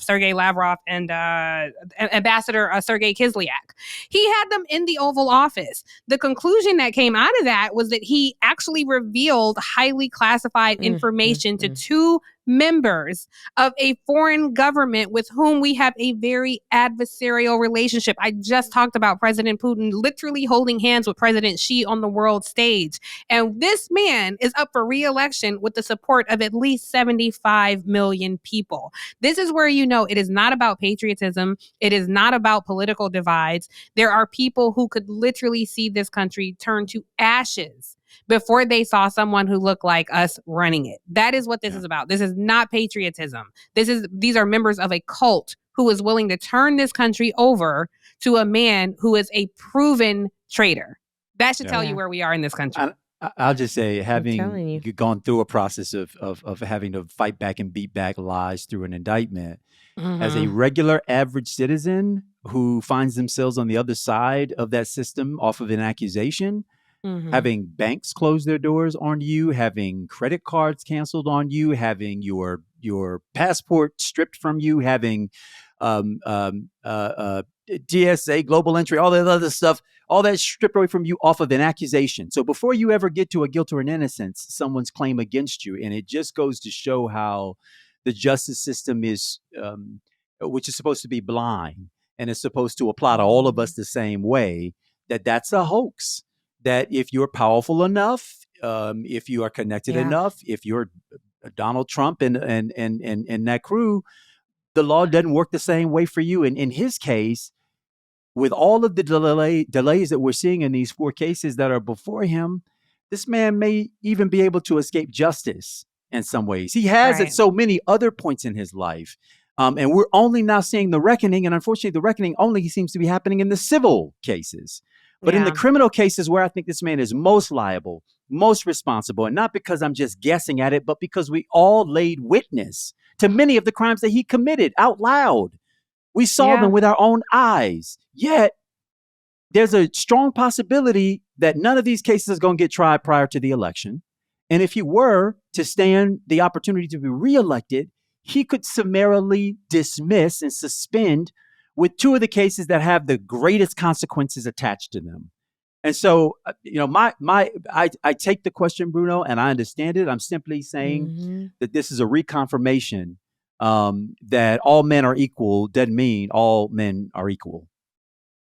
Speaker 3: Sergei Lavrov, and Ambassador Sergei Kislyak. He had them in the Oval Office. The conclusion that came out of that was that he actually revealed highly classified information to two members of a foreign government with whom we have a very adversarial relationship. I just talked about President Putin literally holding hands with President Xi on the world stage. And this man is up for re-election with the support of at least 75 million people. This is where you know it is not about patriotism. It is not about political divides. There are people who could literally see this country turn to ashes before they saw someone who looked like us running it. That is what this is about. This is not patriotism. These are members of a cult who is willing to turn this country over to a man who is a proven traitor. That should tell you where we are in this country.
Speaker 2: I'll just say, having gone through a process of having to fight back and beat back lies through an indictment, as a regular average citizen who finds themselves on the other side of that system off of an accusation, having banks close their doors on you, having credit cards canceled on you, having your passport stripped from you, having DSA, global entry, all that other stuff, all that stripped away from you off of an accusation. So before you ever get to a guilt or an innocence, someone's claim against you. And it just goes to show how the justice system is, which is supposed to be blind and is supposed to apply to all of us the same way, that's a hoax. That if you're powerful enough, if you are connected enough, if you're Donald Trump and that crew, the law doesn't work the same way for you. And in his case, with all of the delays that we're seeing in these 4 cases that are before him, this man may even be able to escape justice in some ways. He has at so many other points in his life. And we're only now seeing the reckoning. And unfortunately, the reckoning only seems to be happening in the civil cases. But in the criminal cases where I think this man is most liable, most responsible, and not because I'm just guessing at it, but because we all laid witness to many of the crimes that he committed out loud. We saw them with our own eyes. Yet, there's a strong possibility that none of these cases is going to get tried prior to the election. And if he were to stand the opportunity to be reelected, he could summarily dismiss and suspend with 2 of the cases that have the greatest consequences attached to them. And so, I take the question, Bruno, and I understand it. I'm simply saying that this is a reconfirmation that all men are equal doesn't mean all men are equal.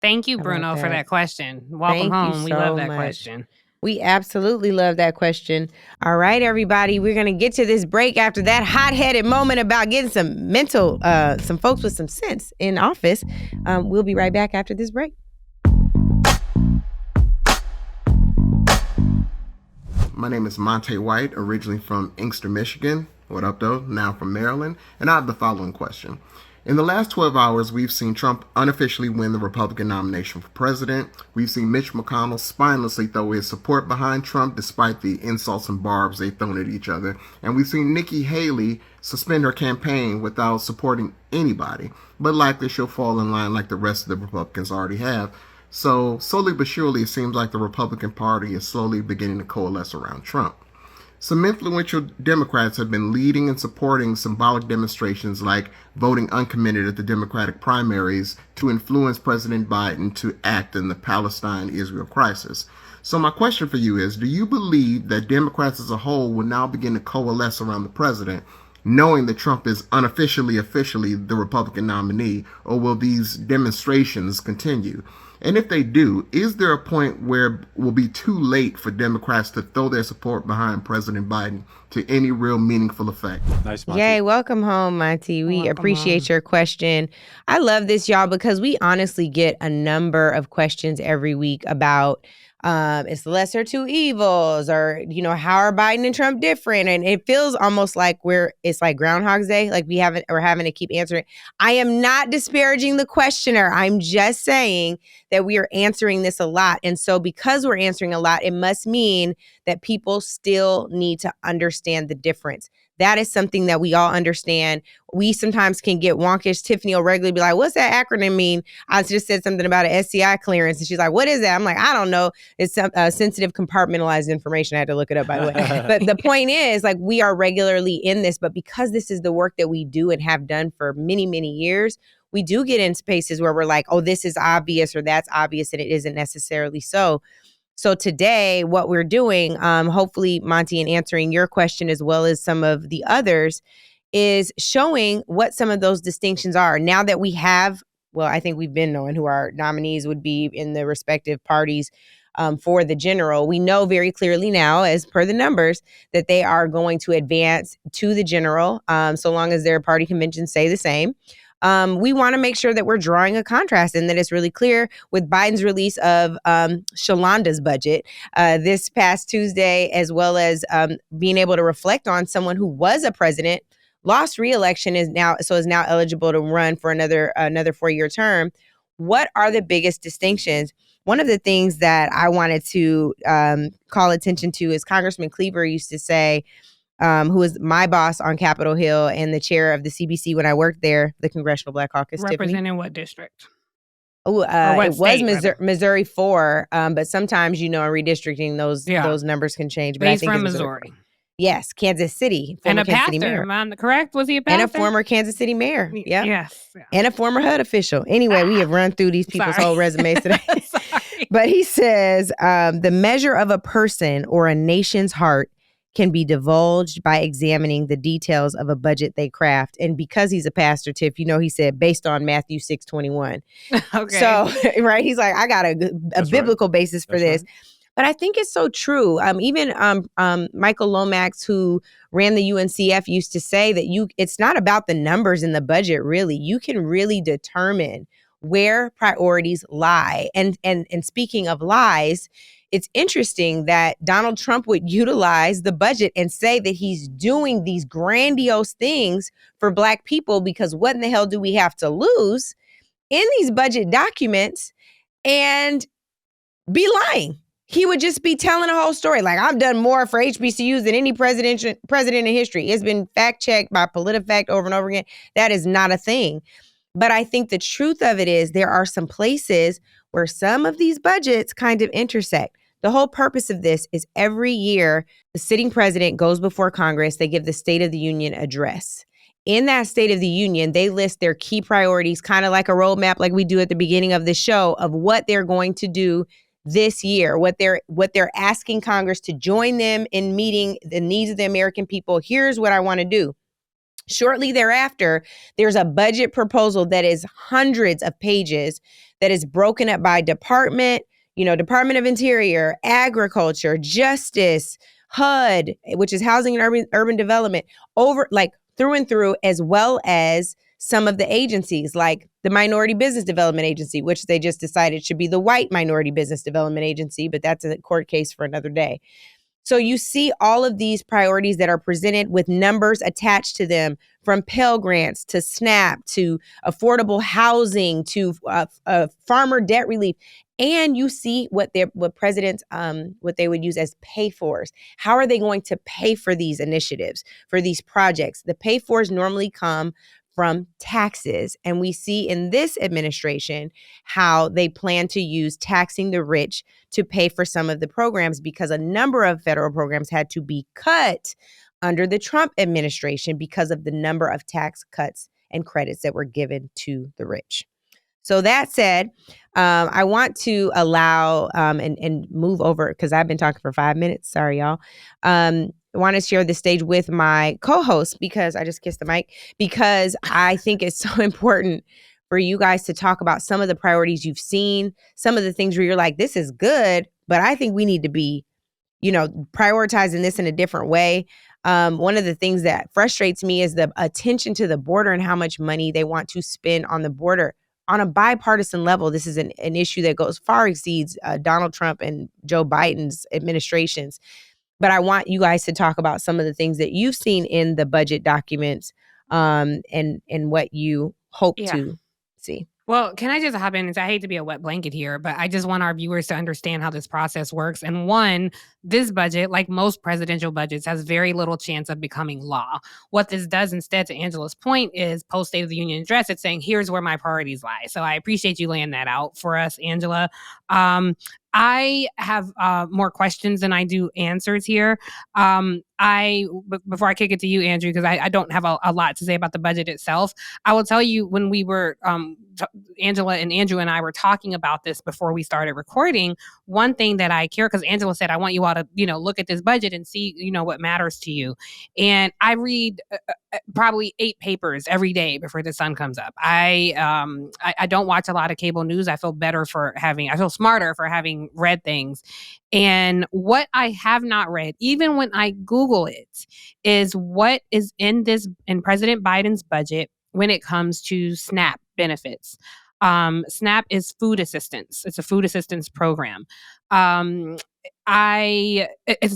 Speaker 3: Thank you, Bruno, for that question. Welcome home. We love that question.
Speaker 1: We absolutely love that question. All right, everybody, we're going to get to this break after that hot-headed moment about getting some folks with some sense in office. We'll be right back after this break.
Speaker 8: My name is Monte White, originally from Inkster, Michigan. What up, though? Now from Maryland. And I have the following question. In the last 12 hours, we've seen Trump unofficially win the Republican nomination for president. We've seen Mitch McConnell spinelessly throw his support behind Trump despite the insults and barbs they've thrown at each other. And we've seen Nikki Haley suspend her campaign without supporting anybody. But likely she'll fall in line like the rest of the Republicans already have. So slowly but surely, it seems like the Republican Party is slowly beginning to coalesce around Trump. Some influential Democrats have been leading and supporting symbolic demonstrations like voting uncommitted at the Democratic primaries to influence President Biden to act in the Palestine-Israel crisis. So my question for you is, do you believe that Democrats as a whole will now begin to coalesce around the president, knowing that Trump is officially the Republican nominee, or will these demonstrations continue? And if they do, is there a point where it will be too late for Democrats to throw their support behind President Biden to any real meaningful effect?
Speaker 2: Nice, Monty.
Speaker 1: Yay, welcome home, Monty. We appreciate your question. I love this, y'all, because we honestly get a number of questions every week about it's the lesser 2 evils, or, how are Biden and Trump different? And it feels almost like it's like Groundhog's Day, like we're having to keep answering. I am not disparaging the questioner. I'm just saying that we are answering this a lot. And so because we're answering a lot, it must mean that people still need to understand the difference. That is something that we all understand. We sometimes can get wonkish. Tiffany will regularly be like, what's that acronym mean? I just said something about an SCI clearance. And she's like, what is that? I'm like, I don't know. It's some sensitive compartmentalized information. I had to look it up, by the way. But the point is, like, we are regularly in this. But because this is the work that we do and have done for many, many years, we do get in spaces where we're like, oh, this is obvious or that's obvious, and it isn't necessarily so. So today, what we're doing, hopefully, Monty, in answering your question as well as some of the others, is showing what some of those distinctions are. Now that we have, I think we've been knowing who our nominees would be in the respective parties for the general. We know very clearly now, as per the numbers, that they are going to advance to the general, so long as their party conventions say the same. We want to make sure that we're drawing a contrast and that it's really clear with Biden's release of Sholanda's budget this past Tuesday, as well as being able to reflect on someone who was a president, lost re-election, is now eligible to run for another 4-year term. What are the biggest distinctions? One of the things that I wanted to call attention to is Congressman Cleaver used to say, who was my boss on Capitol Hill and the chair of the CBC when I worked there, the Congressional Black Caucus.
Speaker 3: Representing what district?
Speaker 1: Oh, it was Missouri 4, but sometimes, in redistricting, those numbers can change. But
Speaker 3: he's
Speaker 1: I think
Speaker 3: from Missouri.
Speaker 1: Yes, Kansas City.
Speaker 3: And a
Speaker 1: Kansas
Speaker 3: pastor,
Speaker 1: City mayor.
Speaker 3: am I correct? Was he a pastor?
Speaker 1: And a former Kansas City mayor. Yeah.
Speaker 3: Yes.
Speaker 1: And a former HUD official. Anyway, we have run through these people's whole resumes today. But he says, the measure of a person or a nation's heart can be divulged by examining the details of a budget they craft. And because he's a pastor, Tiff, he said based on Matthew 6:21.
Speaker 3: Okay.
Speaker 1: So, right, he's like, I got a biblical basis for this.
Speaker 2: Right.
Speaker 1: But I think it's so true. Even Michael Lomax, who ran the UNCF, used to say that it's not about the numbers in the budget, really. You can really determine where priorities lie. And speaking of lies, it's interesting that Donald Trump would utilize the budget and say that he's doing these grandiose things for Black people because what in the hell do we have to lose in these budget documents, and be lying. He would just be telling a whole story. Like, I've done more for HBCUs than any president in history. It's been fact-checked by PolitiFact over and over again. That is not a thing. But I think the truth of it is there are some places where some of these budgets kind of intersect. The whole purpose of this is every year, the sitting president goes before Congress. They give the State of the Union address. In that State of the Union, they list their key priorities, kind of like a roadmap like we do at the beginning of the show, of what they're going to do this year, what they're asking Congress to join them in meeting the needs of the American people. Here's what I want to do. Shortly thereafter, there's a budget proposal that is hundreds of pages that is broken up by department, Department of Interior, Agriculture, Justice, HUD, which is Housing and Urban Development, over like through and through, as well as some of the agencies like the Minority Business Development Agency, which they just decided should be the White Minority Business Development Agency, but that's a court case for another day. So you see all of these priorities that are presented with numbers attached to them, from Pell Grants to SNAP to affordable housing to farmer debt relief. And you see what presidents, what they would use as pay-fors. How are they going to pay for these initiatives, for these projects? The pay-fors normally come from taxes. And we see in this administration how they plan to use taxing the rich to pay for some of the programs, because a number of federal programs had to be cut under the Trump administration because of the number of tax cuts and credits that were given to the rich. So that said, I want to allow and move over, because I've been talking for 5 minutes. Sorry, y'all. I want to share the stage with my co-host, because I just kissed the mic, because I think it's so important for you guys to talk about some of the priorities you've seen, some of the things where you're like, this is good, but I think we need to be, prioritizing this in a different way. One of the things that frustrates me is the attention to the border and how much money they want to spend on the border. On a bipartisan level, this is an issue that far exceeds Donald Trump and Joe Biden's administrations. But I want you guys to talk about some of the things that you've seen in the budget documents, and what you hope to see.
Speaker 3: Well, can I just hop in and say, I hate to be a wet blanket here, but I just want our viewers to understand how this process works. And one, this budget, like most presidential budgets, has very little chance of becoming law. What this does instead, to Angela's point, is post State of the Union address, it's saying, here's where my priorities lie. So I appreciate you laying that out for us, Angela. I have more questions than I do answers here. Before I kick it to you, Andrew, because I don't have a lot to say about the budget itself, I will tell you, when we were, Angela and Andrew and I were talking about this before we started recording, one thing that I care, because Angela said, I want you all to, look at this budget and see, what matters to you. And I read probably 8 papers every day before the sun comes up. I don't watch a lot of cable news. I feel smarter for having read things. And what I have not read, even when I Google it, is what is in President Biden's budget when it comes to SNAP benefits. SNAP is food assistance. It's a food assistance program. It's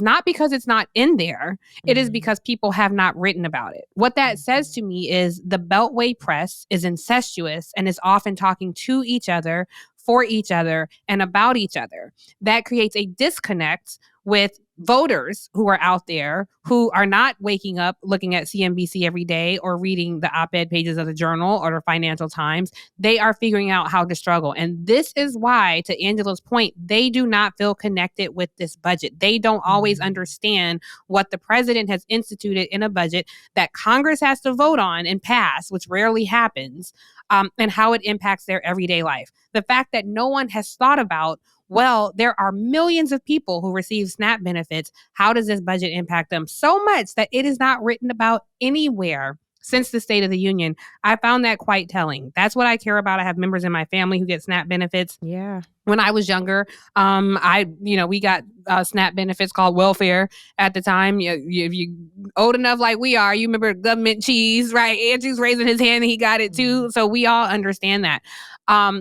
Speaker 3: not because it's not in there. It is because people have not written about it. What that says to me is the Beltway press is incestuous and is often talking to each other, for each other, and about each other. That creates a disconnect with voters who are out there who are not waking up looking at CNBC every day or reading the op-ed pages of the Journal or the Financial Times. They are figuring out how to struggle. And this is why, to Angela's point, they do not feel connected with this budget. They don't always understand what the president has instituted in a budget that Congress has to vote on and pass, which rarely happens. and how it impacts their everyday life. The fact that no one has thought about, well, there are millions of people who receive SNAP benefits. How does this budget impact them? So much that it is not written about anywhere since the State of the Union. I found that quite telling. That's what I care about. I have members in my family who get SNAP benefits.
Speaker 1: Yeah.
Speaker 3: When I was younger, we got SNAP benefits called welfare at the time. If you old enough like we are, you remember government cheese, right? Andrew's raising his hand and he got it too. So we all understand that.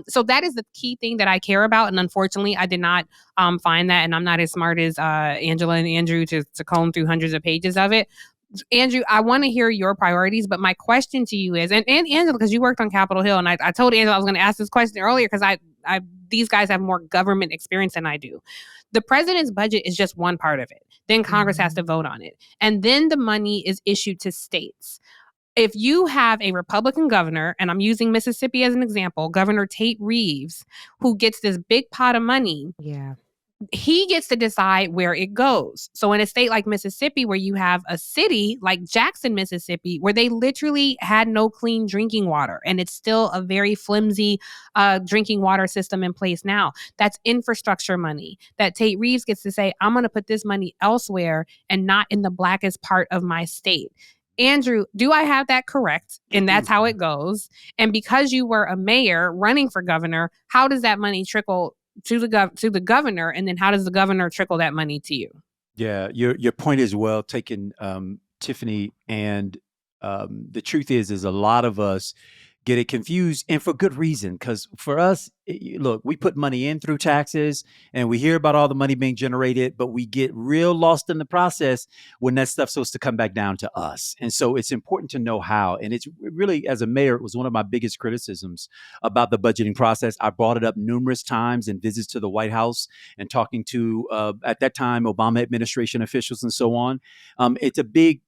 Speaker 3: So that is the key thing that I care about. And unfortunately, I did not find that. And I'm not as smart as Angela and Andrew to comb through hundreds of pages of it. Andrew, I want to hear your priorities, but my question to you is, and Angela, because you worked on Capitol Hill, and I told Angela I was going to ask this question earlier because I these guys have more government experience than I do. The president's budget is just one part of it. Then Congress has to vote on it. And then the money is issued to states. If you have a Republican governor, and I'm using Mississippi as an example, Governor Tate Reeves, who gets this big pot of money, he gets to decide where it goes. So in a state like Mississippi, where you have a city like Jackson, Mississippi, where they literally had no clean drinking water, and it's still a very flimsy drinking water system in place now. That's infrastructure money that Tate Reeves gets to say, I'm going to put this money elsewhere and not in the blackest part of my state. Andrew, do I have that correct? And that's how it goes. And because you were a mayor running for governor, how does that money trickle to the governor, and then how does the governor trickle that money to you?
Speaker 2: Yeah, your point is well taken, Tiffany. And the truth is a lot of us get it confused, and for good reason. Because for us, look, we put money in through taxes, and we hear about all the money being generated, but we get real lost in the process when that stuff's supposed to come back down to us. And so it's important to know how. And it's really, as a mayor, it was one of my biggest criticisms about the budgeting process. I brought it up numerous times in visits to the White House and talking to, at that time, Obama administration officials and so on. It's a big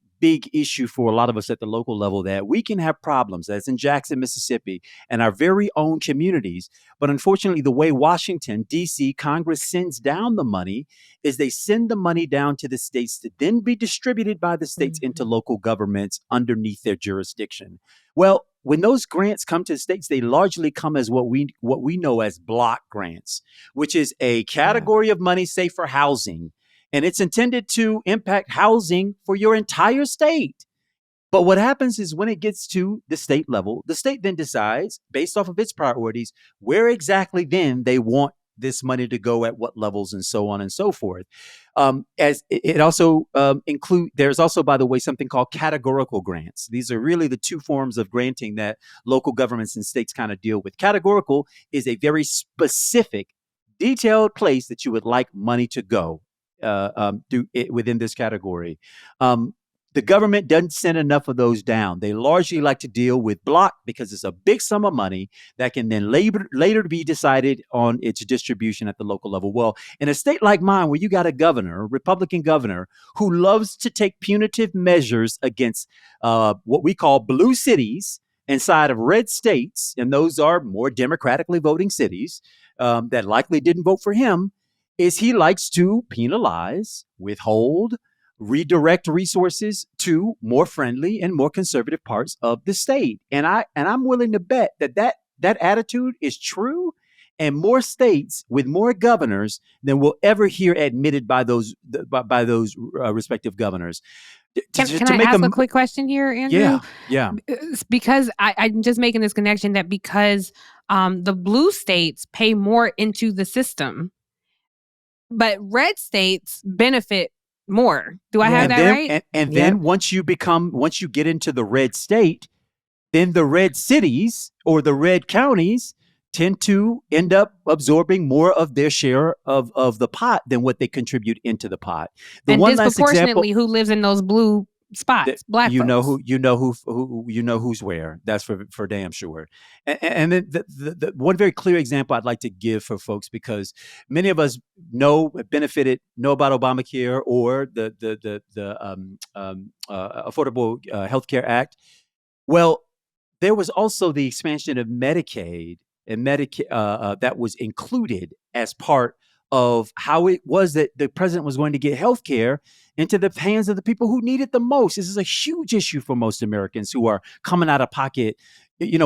Speaker 2: issue for a lot of us at the local level that we can have problems, as in Jackson, Mississippi, and our very own communities. But unfortunately, the way Washington, D.C., Congress sends down the money is they send the money down to the states to then be distributed by the states into local governments underneath their jurisdiction. Well, when those grants come to the states, they largely come as what we know as block grants, which is a category of money, say, for housing. And it's intended to impact housing for your entire state. But what happens is when it gets to the state level, the state then decides, based off of its priorities, where exactly then they want this money to go at what levels and so on and so forth. As it also there's also, by the way, something called categorical grants. These are really the two forms of granting that local governments and states kind of deal with. Categorical is a very specific, detailed place that you would like money to go. Within this category. The government doesn't send enough of those down. They largely like to deal with block because it's a big sum of money that can then later be decided on its distribution at the local level. Well, in a state like mine, where you got a governor, a Republican governor, who loves to take punitive measures against what we call blue cities inside of red states, and those are more democratically voting cities that likely didn't vote for him, is he likes to penalize, withhold, redirect resources to more friendly and more conservative parts of the state. And I'm willing to bet that attitude is true, and more states with more governors than we'll ever hear admitted by those respective governors.
Speaker 3: Can I ask a quick question here, Andrew?
Speaker 2: Yeah.
Speaker 3: Because I'm just making this connection that because the blue states pay more into the system, but red states benefit more. Do I have that right?
Speaker 2: And then once you get into the red state, then the red cities or the red counties tend to end up absorbing more of their share of the pot than what they contribute into the pot.
Speaker 3: And disproportionately, who lives in those blue spots? Black folks.
Speaker 2: You know who's where. That's for damn sure. And then the one very clear example I'd like to give for folks, because many of us know about Obamacare or the Affordable Health Care Act. Well, there was also the expansion of Medicaid and Medicare that was included as part of how it was that the president was going to get health care into the hands of the people who need it the most. This is a huge issue for most Americans who are coming out of pocket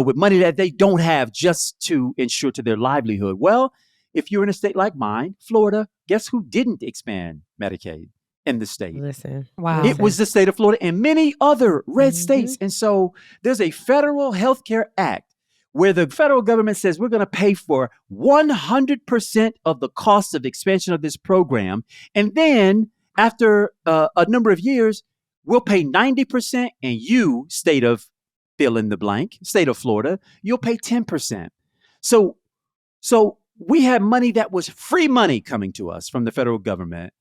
Speaker 2: with money that they don't have just to ensure to their livelihood. Well, if you're in a state like mine, Florida, guess who didn't expand Medicaid in the state?
Speaker 1: Listen.
Speaker 3: Wow.
Speaker 2: It was the state of Florida and many other red states. And so there's a federal health care act where the federal government says we're going to pay for 100% of the cost of expansion of this program. And then after a number of years, we'll pay 90%, and you, state of fill in the blank, state of Florida, you'll pay 10%. So we had money that was free money coming to us from the federal government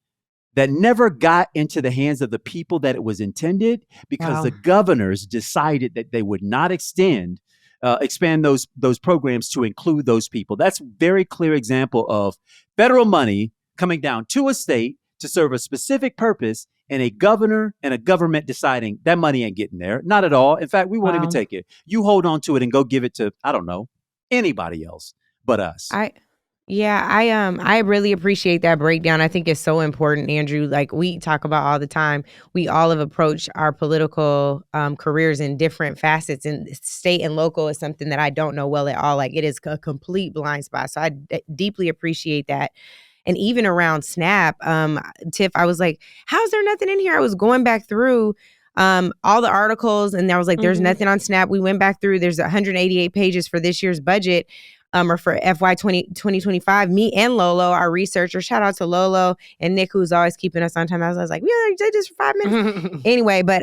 Speaker 2: that never got into the hands of the people that it was intended, because the governors decided that they would not expand those programs to include those people. That's a very clear example of federal money coming down to a state to serve a specific purpose, and a governor and a government deciding that money ain't getting there. Not at all. In fact, we won't even take it. You hold on to it and go give it to, I don't know, anybody else but us.
Speaker 1: I really appreciate that breakdown. I think it's so important, Andrew. Like we talk about all the time, we all have approached our political careers in different facets, and state and local is something that I don't know well at all. Like it is a complete blind spot. So I deeply appreciate that. And even around SNAP, Tiff, I was like, how's there nothing in here? I was going back through all the articles, and I was like, there's nothing on SNAP. We went back through, there's 188 pages for this year's budget. Or for FY 2025, me and Lolo, our researcher, shout out to Lolo and Nick, who's always keeping us on time. I was like, we already did this for 5 minutes. Anyway, but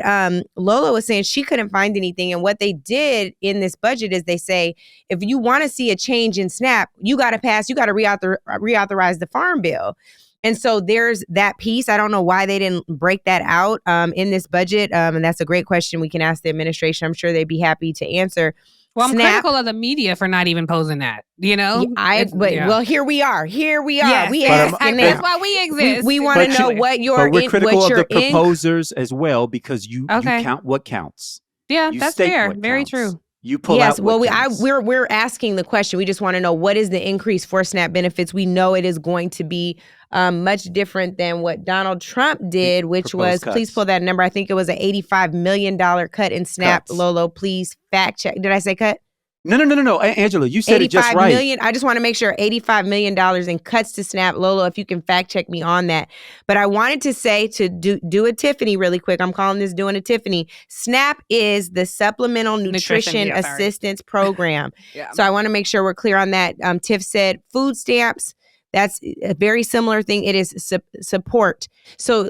Speaker 1: Lolo was saying she couldn't find anything. And what they did in this budget is they say, if you want to see a change in SNAP, you got to reauthorize the Farm Bill. And so there's that piece. I don't know why they didn't break that out in this budget. And that's a great question we can ask the administration. I'm sure they'd be happy to answer.
Speaker 3: Well, I'm critical of the media for not even posing that,
Speaker 1: Well, here we are.
Speaker 3: Yes,
Speaker 1: we
Speaker 3: asking that's why we exist.
Speaker 1: We want to know what you're
Speaker 2: But we're critical of the proposers as well, because you count what counts.
Speaker 3: Yeah, that's fair. Very true.
Speaker 2: You pull out what counts.
Speaker 1: We're asking the question. We just want to know, what is the increase for SNAP benefits? We know it is going to be much different than what Donald Trump did, which was, please pull that number. I think it was an $85 million cut in SNAP. Cuts. Lolo, please fact check. Did I say cut?
Speaker 2: No, Angela, you said it just right.
Speaker 1: Million, I just want to make sure, $85 million in cuts to SNAP. Lolo, if you can fact check me on that. But I wanted to say, to do a Tiffany really quick. I'm calling this doing a Tiffany. SNAP is the Supplemental Nutrition Assistance Program. So I want to make sure we're clear on that. Tiff said food stamps. That's a very similar thing. It is support. So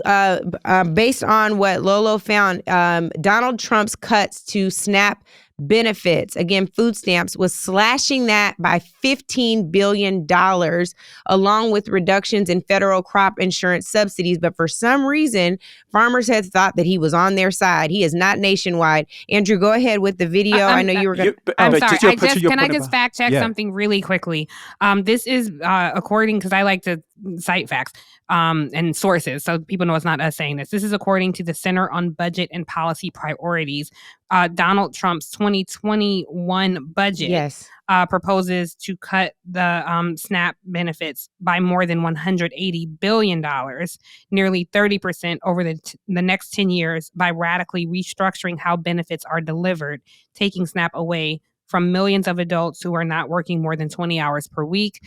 Speaker 1: based on what Lolo found, Donald Trump's cuts to SNAP benefits, again, food stamps, was slashing that by $15 billion, along with reductions in federal crop insurance subsidies. But for some reason, farmers had thought that he was on their side. He is not nationwide. Andrew, go ahead with the video. I know you were going to...
Speaker 3: I'm sorry. Can I just fact check something really quickly? This is according, because I like to cite facts and sources, so people know it's not us saying this. This is according to the Center on Budget and Policy Priorities. Donald Trump's 2021 budget proposes to cut the SNAP benefits by more than $180 billion, nearly 30% over the next 10 years, by radically restructuring how benefits are delivered, taking SNAP away from millions of adults who are not working more than 20 hours per week.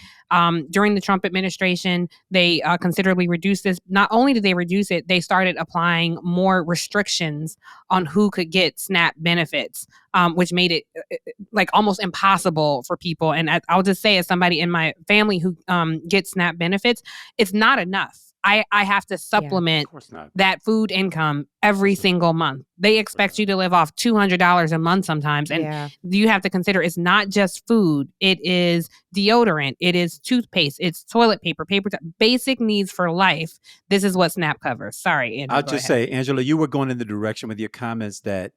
Speaker 3: During the Trump administration, they considerably reduced this. Not only did they reduce it, they started applying more restrictions on who could get SNAP benefits, which made it like almost impossible for people. And I'll just say, as somebody in my family who gets SNAP benefits, it's not enough. I have to supplement that food income every single month. They expect you to live off $200 a month sometimes. And you have to consider, it's not just food. It is deodorant. It is toothpaste. It's toilet paper, basic needs for life. This is what SNAP covers. Sorry, Andrew,
Speaker 2: I'll just say, Angela, you were going in the direction with your comments that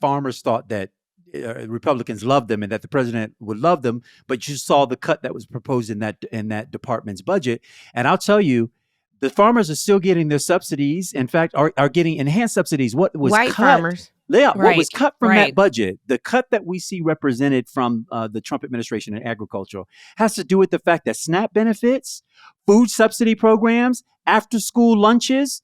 Speaker 2: farmers thought that Republicans loved them and that the president would love them, but you saw the cut that was proposed in that department's budget. And I'll tell you, the farmers are still getting their subsidies. In fact, are getting enhanced subsidies. What was
Speaker 1: white
Speaker 2: cut,
Speaker 1: farmers?
Speaker 2: Yeah, what was cut from that budget, the cut that we see represented from the Trump administration in agriculture, has to do with the fact that SNAP benefits, food subsidy programs, after school lunches,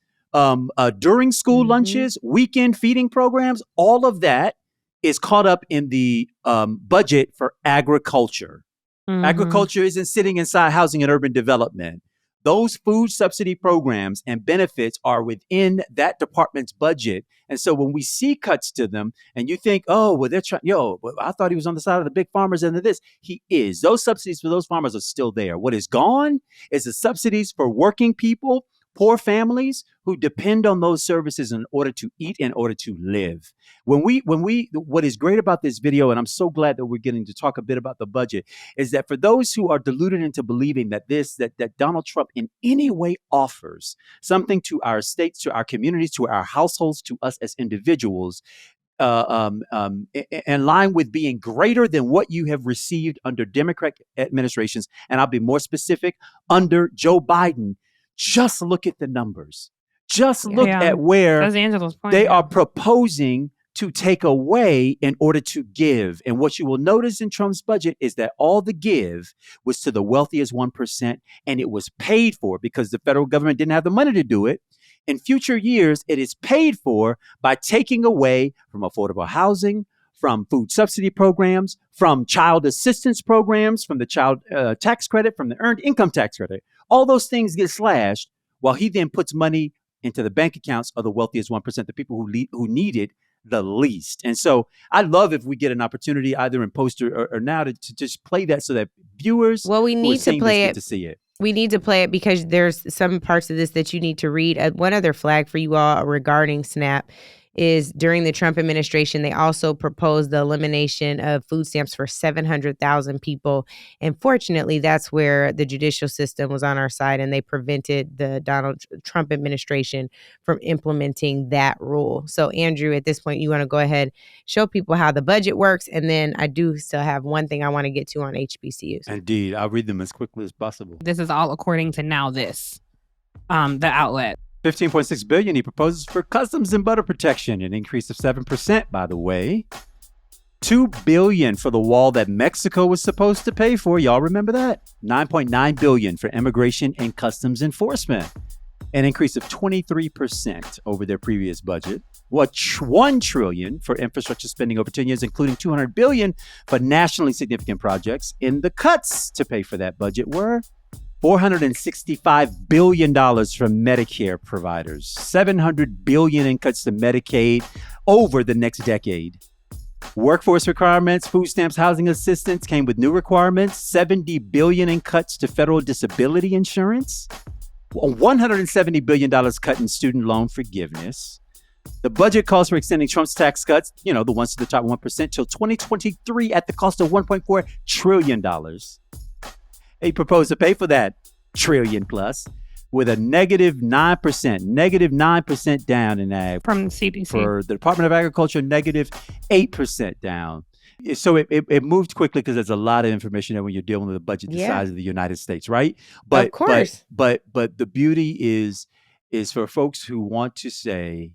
Speaker 2: during school lunches, weekend feeding programs, all of that is caught up in the budget for agriculture.
Speaker 3: Mhm.
Speaker 2: Agriculture isn't sitting inside housing and urban development. Those food subsidy programs and benefits are within that department's budget. And so when we see cuts to them and you think, oh, well, they're trying, well, I thought he was on the side of the big farmers and this. He is. Those subsidies for those farmers are still there. What is gone is the subsidies for working people, poor families who depend on those services in order to eat, in order to live. What is great about this video, and I'm so glad that we're getting to talk a bit about the budget, is that for those who are deluded into believing that that Donald Trump in any way offers something to our states, to our communities, to our households, to us as individuals, in line with being greater than what you have received under Democrat administrations, and I'll be more specific, under Joe Biden, just look at the numbers. Just look at where
Speaker 3: That's Angela's point,
Speaker 2: they are proposing to take away in order to give. And what you will notice in Trump's budget is that all the give was to the wealthiest 1%, and it was paid for because the federal government didn't have the money to do it. In future years, it is paid for by taking away from affordable housing, from food subsidy programs, from child assistance programs, from the child tax credit, from the earned income tax credit. All those things get slashed while he then puts money into the bank accounts of the wealthiest 1%, the people who need it the least. And so I'd love if we get an opportunity either in poster or now to just play that so that viewers
Speaker 1: we need to play it
Speaker 2: to see it.
Speaker 1: We need to play it because there's some parts of this that you need to read. One other flag for you all regarding SNAP is during the Trump administration, they also proposed the elimination of food stamps for 700,000 people. And fortunately, that's where the judicial system was on our side, and they prevented the Donald Trump administration from implementing that rule. So, Andrew, at this point, you want to go ahead, show people how the budget works, and then I do still have one thing I want to get to on HBCUs.
Speaker 2: Indeed. I'll read them as quickly as possible.
Speaker 3: This is all according to Now This, the outlet.
Speaker 2: $15.6 billion he proposes for customs and border protection, an increase of 7%, by the way. $2 billion for the wall that Mexico was supposed to pay for. Y'all remember that? $9.9 billion for immigration and customs enforcement, an increase of 23% over their previous budget. $1 trillion for infrastructure spending over 10 years, including $200 billion for nationally significant projects. And the cuts to pay for that budget were $465 billion from Medicare providers, $700 billion in cuts to Medicaid over the next decade. Workforce requirements, food stamps, housing assistance came with new requirements, $70 billion in cuts to federal disability insurance, $170 billion cut in student loan forgiveness. The budget calls for extending Trump's tax cuts, the ones to the top 1%, till 2023 at the cost of $1.4 trillion. He proposed to pay for that trillion plus with a negative 9% down in ag.
Speaker 3: From the CDC.
Speaker 2: For the Department of Agriculture, negative 8% down. So it moved quickly because there's a lot of information there when you're dealing with a budget the size of the United States, right? But,
Speaker 1: of course.
Speaker 2: But the beauty is for folks who want to say,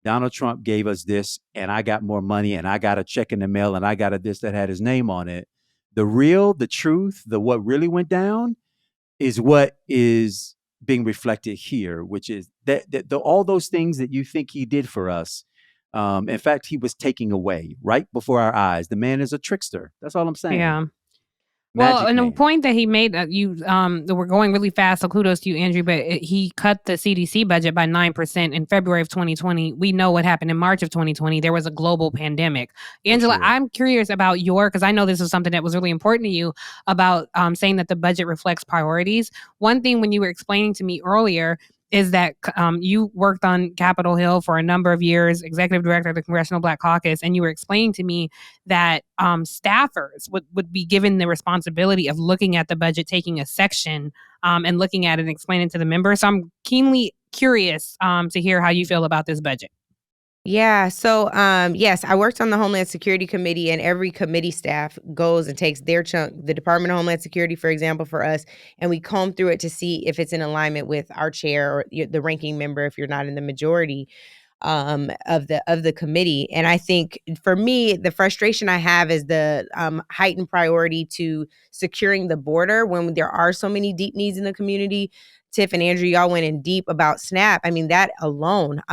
Speaker 2: Donald Trump gave us this and I got more money and I got a check in the mail and I got a this that had his name on it. The truth, what really went down is what is being reflected here, which is that all those things that you think he did for us, in fact, he was taking away right before our eyes. The man is a trickster. That's all I'm saying.
Speaker 3: Yeah.
Speaker 2: Magic
Speaker 3: and
Speaker 2: man.
Speaker 3: the point that he made, we're going really fast, so kudos to you, Andrew, but he cut the CDC budget by 9% in February of 2020. We know what happened in March of 2020. There was a global pandemic. Angela,
Speaker 2: sure.
Speaker 3: I'm curious about because I know this is something that was really important to you about saying that the budget reflects priorities. One thing when you were explaining to me earlier is that you worked on Capitol Hill for a number of years, executive director of the Congressional Black Caucus, and you were explaining to me that staffers would be given the responsibility of looking at the budget, taking a section and looking at it and explaining to the members. So I'm keenly curious to hear how you feel about this budget.
Speaker 1: Yeah. So, yes, I worked on the Homeland Security Committee, and every committee staff goes and takes their chunk, the Department of Homeland Security, for example, for us, and we comb through it to see if it's in alignment with our chair or the ranking member, if you're not in the majority of the committee. And I think for me, the frustration I have is the heightened priority to securing the border when there are so many deep needs in the community. Tiff and Andrew, y'all went in deep about SNAP. I mean, that alone,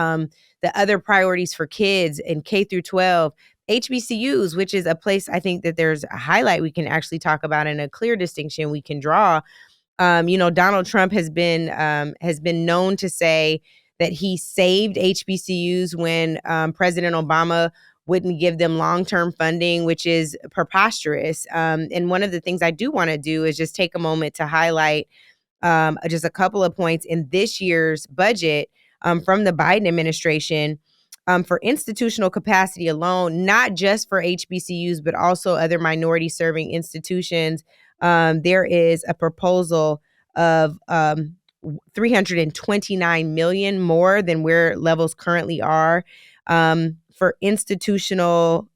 Speaker 1: the other priorities for kids in K through 12, HBCUs, which is a place I think that there's a highlight we can actually talk about and a clear distinction we can draw. Donald Trump has been known to say that he saved HBCUs when President Obama wouldn't give them long-term funding, which is preposterous. And one of the things I do want to do is just take a moment to highlight just a couple of points in this year's budget from the Biden administration. For institutional capacity alone, not just for HBCUs, but also other minority serving institutions, there is a proposal of $329 million more than where levels currently are for institutional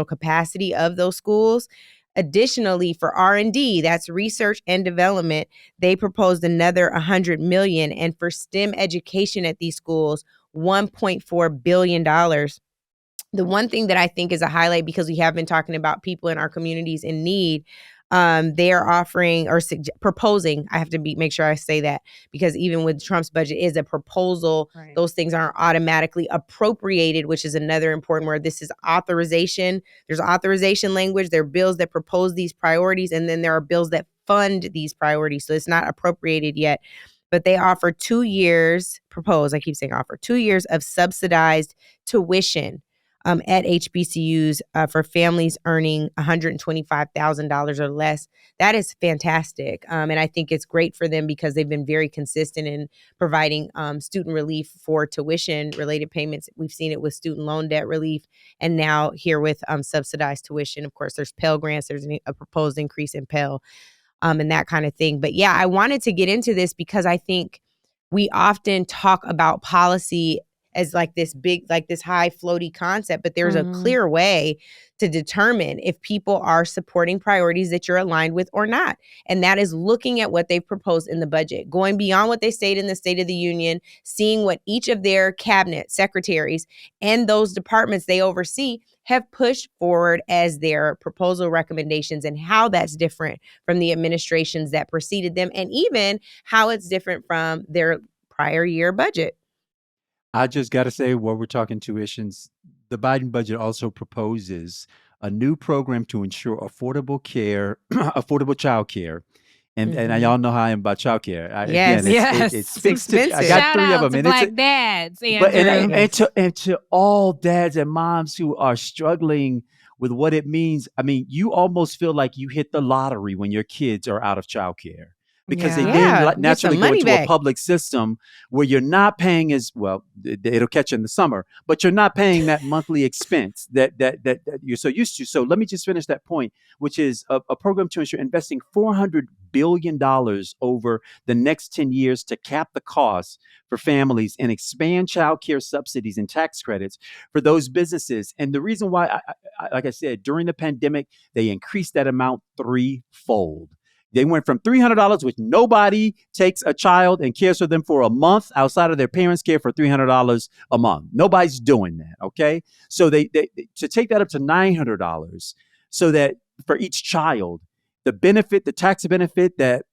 Speaker 1: capacity of those schools. Additionally, for R&D, that's research and development, they proposed another $100 million, and for STEM education at these schools, $1.4 billion. The one thing that I think is a highlight, because we have been talking about people in our communities in need, they are offering or proposing. I have to make sure I say that, because even with Trump's budget is a proposal,
Speaker 3: Right.
Speaker 1: Those things aren't automatically appropriated, which is another important word. This is authorization. There's authorization language. There are bills that propose these priorities, and then there are bills that fund these priorities. So it's not appropriated yet. But they offer 2 years, propose, I keep saying offer, 2 years of subsidized tuition at HBCUs for families earning $125,000 or less. That is fantastic. And I think it's great for them because they've been very consistent in providing student relief for tuition related payments. We've seen it with student loan debt relief, and now here with subsidized tuition. Of course, there's Pell Grants. There's a proposed increase in Pell and that kind of thing. But yeah, I wanted to get into this because I think we often talk about policy as like this big, like this high floaty concept, but there's a clear way to determine if people are supporting priorities that you're aligned with or not. And that is looking at what they've proposed in the budget, going beyond what they stated in the State of the Union, seeing what each of their cabinet secretaries and those departments they oversee have pushed forward as their proposal recommendations, and how that's different from the administrations that preceded them, and even how it's different from their prior year budget.
Speaker 2: I just got to say, while we're talking tuitions, the Biden budget also proposes a new program to ensure affordable care, affordable child care. And y'all know how I am about child care.
Speaker 1: Yes.
Speaker 3: Yes.
Speaker 2: It speaks to. I
Speaker 1: expensive.
Speaker 2: got
Speaker 3: Shout
Speaker 2: 3 of
Speaker 3: out
Speaker 2: them,
Speaker 3: to
Speaker 2: and it's
Speaker 3: Black dads,
Speaker 2: but
Speaker 3: Andrew.
Speaker 2: and to all dads and moms who are struggling with what it means. I mean, you almost feel like you hit the lottery when your kids are out of childcare, because they
Speaker 3: Yeah.
Speaker 2: then
Speaker 1: Yeah, get
Speaker 2: naturally
Speaker 1: some
Speaker 2: go
Speaker 1: money
Speaker 2: into a
Speaker 1: back.
Speaker 2: public system where you're not paying as well. It'll catch you in the summer, but you're not paying that monthly expense that you're so used to. So let me just finish that point, which is a program to ensure investing $400 billion over the next 10 years to cap the costs for families and expand child care subsidies and tax credits for those businesses. And the reason why, like I said, during the pandemic, they increased that amount threefold. They went from $300, which nobody takes a child and cares for them for a month outside of their parents' care, for $300 a month. Nobody's doing that. Okay. So they to take that up to $900, so that for each child, the benefit, the tax benefit that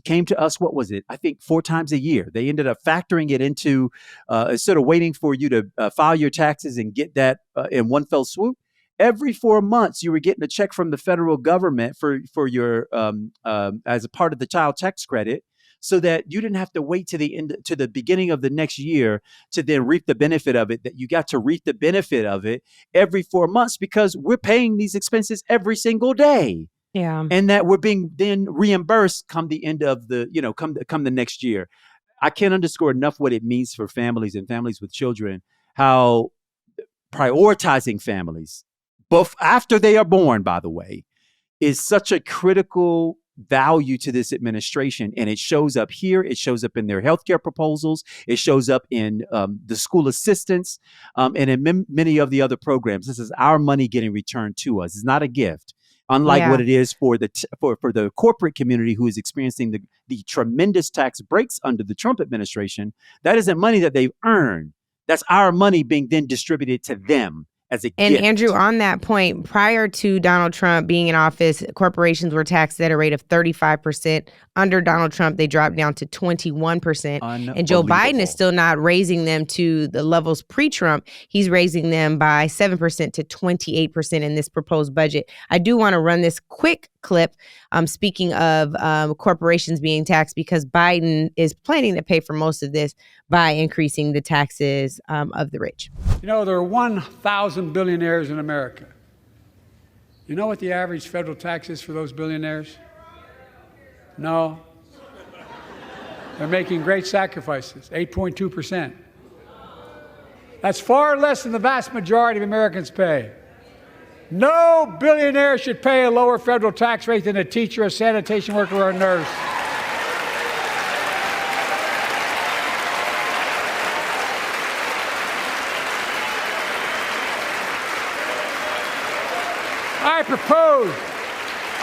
Speaker 2: came to us, what was it? I think 4 times a year. They ended up factoring it into, instead of waiting for you to file your taxes and get that in one fell swoop. Every 4 months, you were getting a check from the federal government for your as a part of the child tax credit, so that you didn't have to wait to the beginning of the next year to then reap the benefit of it. That you got to reap the benefit of it every 4 months, because we're paying these expenses every single day,
Speaker 3: Yeah.
Speaker 2: and that we're being then reimbursed come the end of the come the next year. I can't underscore enough what it means for families and families with children, how prioritizing families, both after they are born, by the way, is such a critical value to this administration. And it shows up here. It shows up in their healthcare proposals. It shows up in the school assistance and in many of the other programs. This is our money getting returned to us. It's not a gift. Unlike what it is for the corporate community, who is experiencing the tremendous tax breaks under the Trump administration. That isn't money that they've earned. That's our money being then distributed to them as a
Speaker 1: And
Speaker 2: gift.
Speaker 1: Andrew, on that point, prior to Donald Trump being in office, corporations were taxed at a rate of 35%. Under Donald Trump, they dropped down to 21%. And Joe Biden is still not raising them to the levels pre-Trump. He's raising them by 7% to 28% in this proposed budget. I do want to run this quick clip, speaking of corporations being taxed, because Biden is planning to pay for most of this by increasing the taxes of the rich.
Speaker 6: You know, there are 1,000 billionaires in America. You know what the average federal tax is for those billionaires? No. They're making great sacrifices, 8.2%. That's far less than the vast majority of Americans pay. No billionaire should pay a lower federal tax rate than a teacher, a sanitation worker, or a nurse. I propose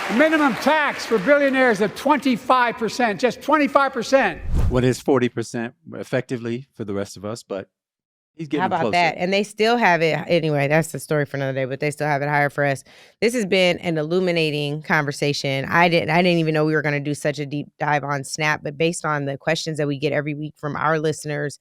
Speaker 6: a minimum tax for billionaires of 25%, just 25%.
Speaker 2: What is 40% effectively for the rest of us, but he's getting closer.
Speaker 1: How about that? And they still have it. Anyway, that's the story for another day, but they still have it higher for us. This has been an illuminating conversation. I didn't even know we were going to do such a deep dive on SNAP, but based on the questions that we get every week from our listeners,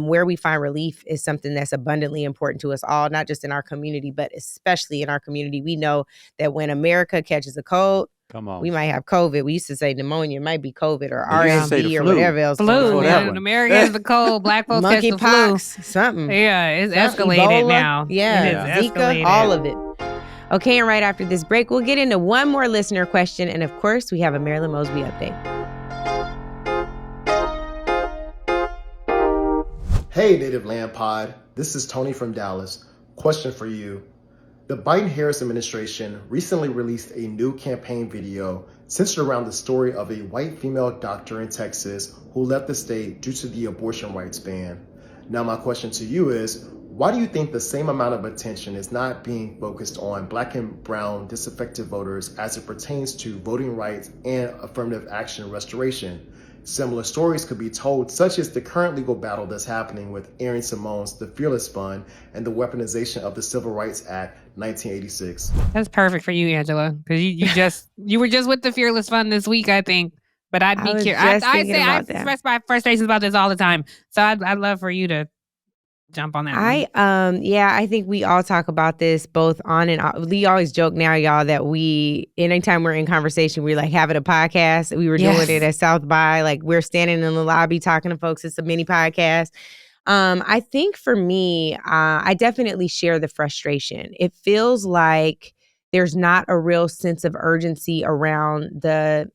Speaker 1: where we find relief is something that's abundantly important to us all, not just in our community, but especially in our community. We know that when America catches a cold, we might have COVID. We used to say pneumonia. It might be COVID or RSV or whatever else.
Speaker 3: Flu. In America has the cold. Black folks catch the flu.
Speaker 1: Monkeypox, something.
Speaker 3: Yeah, it's escalated
Speaker 1: Ebola,
Speaker 3: now.
Speaker 1: Yeah,
Speaker 3: it is
Speaker 1: Zika,
Speaker 3: escalated.
Speaker 1: all of it. Okay, and right after this break, we'll get into one more listener question. And of course, we have a Marilyn Mosby update.
Speaker 9: Hey, Native Land Pod. This is Tony from Dallas. Question for you. The Biden-Harris administration recently released a new campaign video centered around the story of a white female doctor in Texas who left the state due to the abortion rights ban. Now, my question to you is, why do you think the same amount of attention is not being focused on Black and brown disaffected voters as it pertains to voting rights and affirmative action restoration? Similar stories could be told, such as the current legal battle that's happening with Erin Simone's The Fearless Fund and the weaponization of the Civil Rights Act 1986.
Speaker 3: That's perfect for you, Angela, because you were just with the Fearless Fund this week, I think. But I'd be curious. I express my frustrations about this all the time, so I'd love for you to jump on that.
Speaker 1: I think we all talk about this both on and off. We always joke now, y'all, that anytime we're in conversation, we're like having a podcast. We were doing it at South by, like we're standing in the lobby talking to folks. It's a mini podcast. I think for me, I definitely share the frustration. It feels like there's not a real sense of urgency around the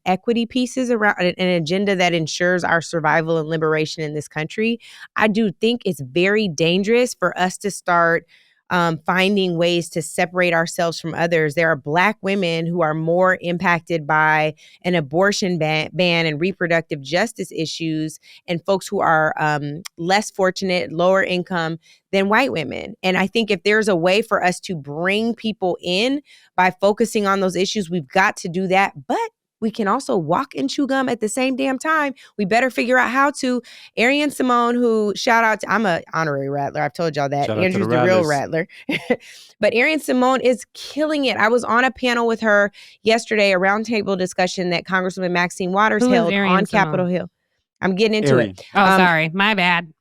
Speaker 1: equity pieces, around an agenda that ensures our survival and liberation in this country. I do think it's very dangerous for us to start finding ways to separate ourselves from others. There are Black women who are more impacted by an abortion ban and reproductive justice issues, and folks who are less fortunate, lower income than white women. And I think if there's a way for us to bring people in by focusing on those issues, we've got to do that. But we can also walk and chew gum at the same damn time. We better figure out how to. Arian Simone, who shout out to, I'm an honorary Rattler. I've told y'all that. Andrew's the real Rattler. But Arian Simone is killing it. I was on a panel with her yesterday, a roundtable discussion that Congresswoman Maxine Waters held on Capitol Hill. I'm getting into it.
Speaker 3: Oh, sorry. My bad.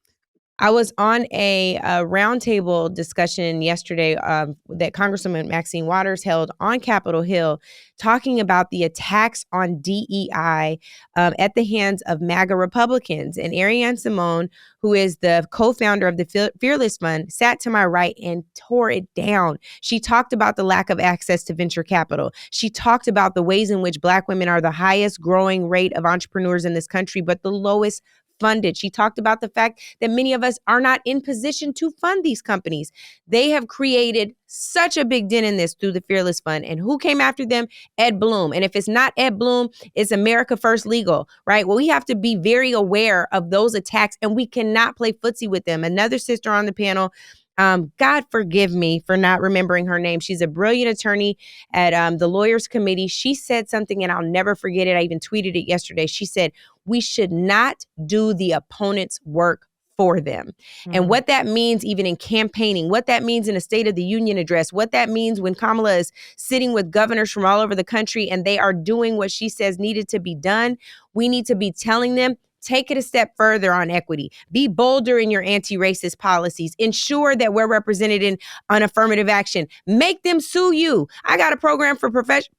Speaker 1: I was on a roundtable discussion yesterday that Congresswoman Maxine Waters held on Capitol Hill, talking about the attacks on DEI at the hands of MAGA Republicans. And Ariane Simone, who is the co-founder of the Fearless Fund, sat to my right and tore it down. She talked about the lack of access to venture capital. She talked about the ways in which Black women are the highest growing rate of entrepreneurs in this country, but the lowest funded. She talked about the fact that many of us are not in position to fund these companies. They have created such a big dent in this through the Fearless Fund. And who came after them? Ed Blum. And if it's not Ed Blum, it's America First Legal, right? Well, we have to be very aware of those attacks, and we cannot play footsie with them. Another sister on the panel, God forgive me for not remembering her name. She's a brilliant attorney at the Lawyers Committee. She said something, and I'll never forget it. I even tweeted it yesterday. She said, we should not do the opponent's work for them. And what that means even in campaigning, what that means in a State of the Union address, what that means when Kamala is sitting with governors from all over the country and they are doing what she says needed to be done, we need to be telling them, take it a step further on equity. Be bolder in your anti-racist policies. Ensure that we're represented on affirmative action. Make them sue you. I got a program for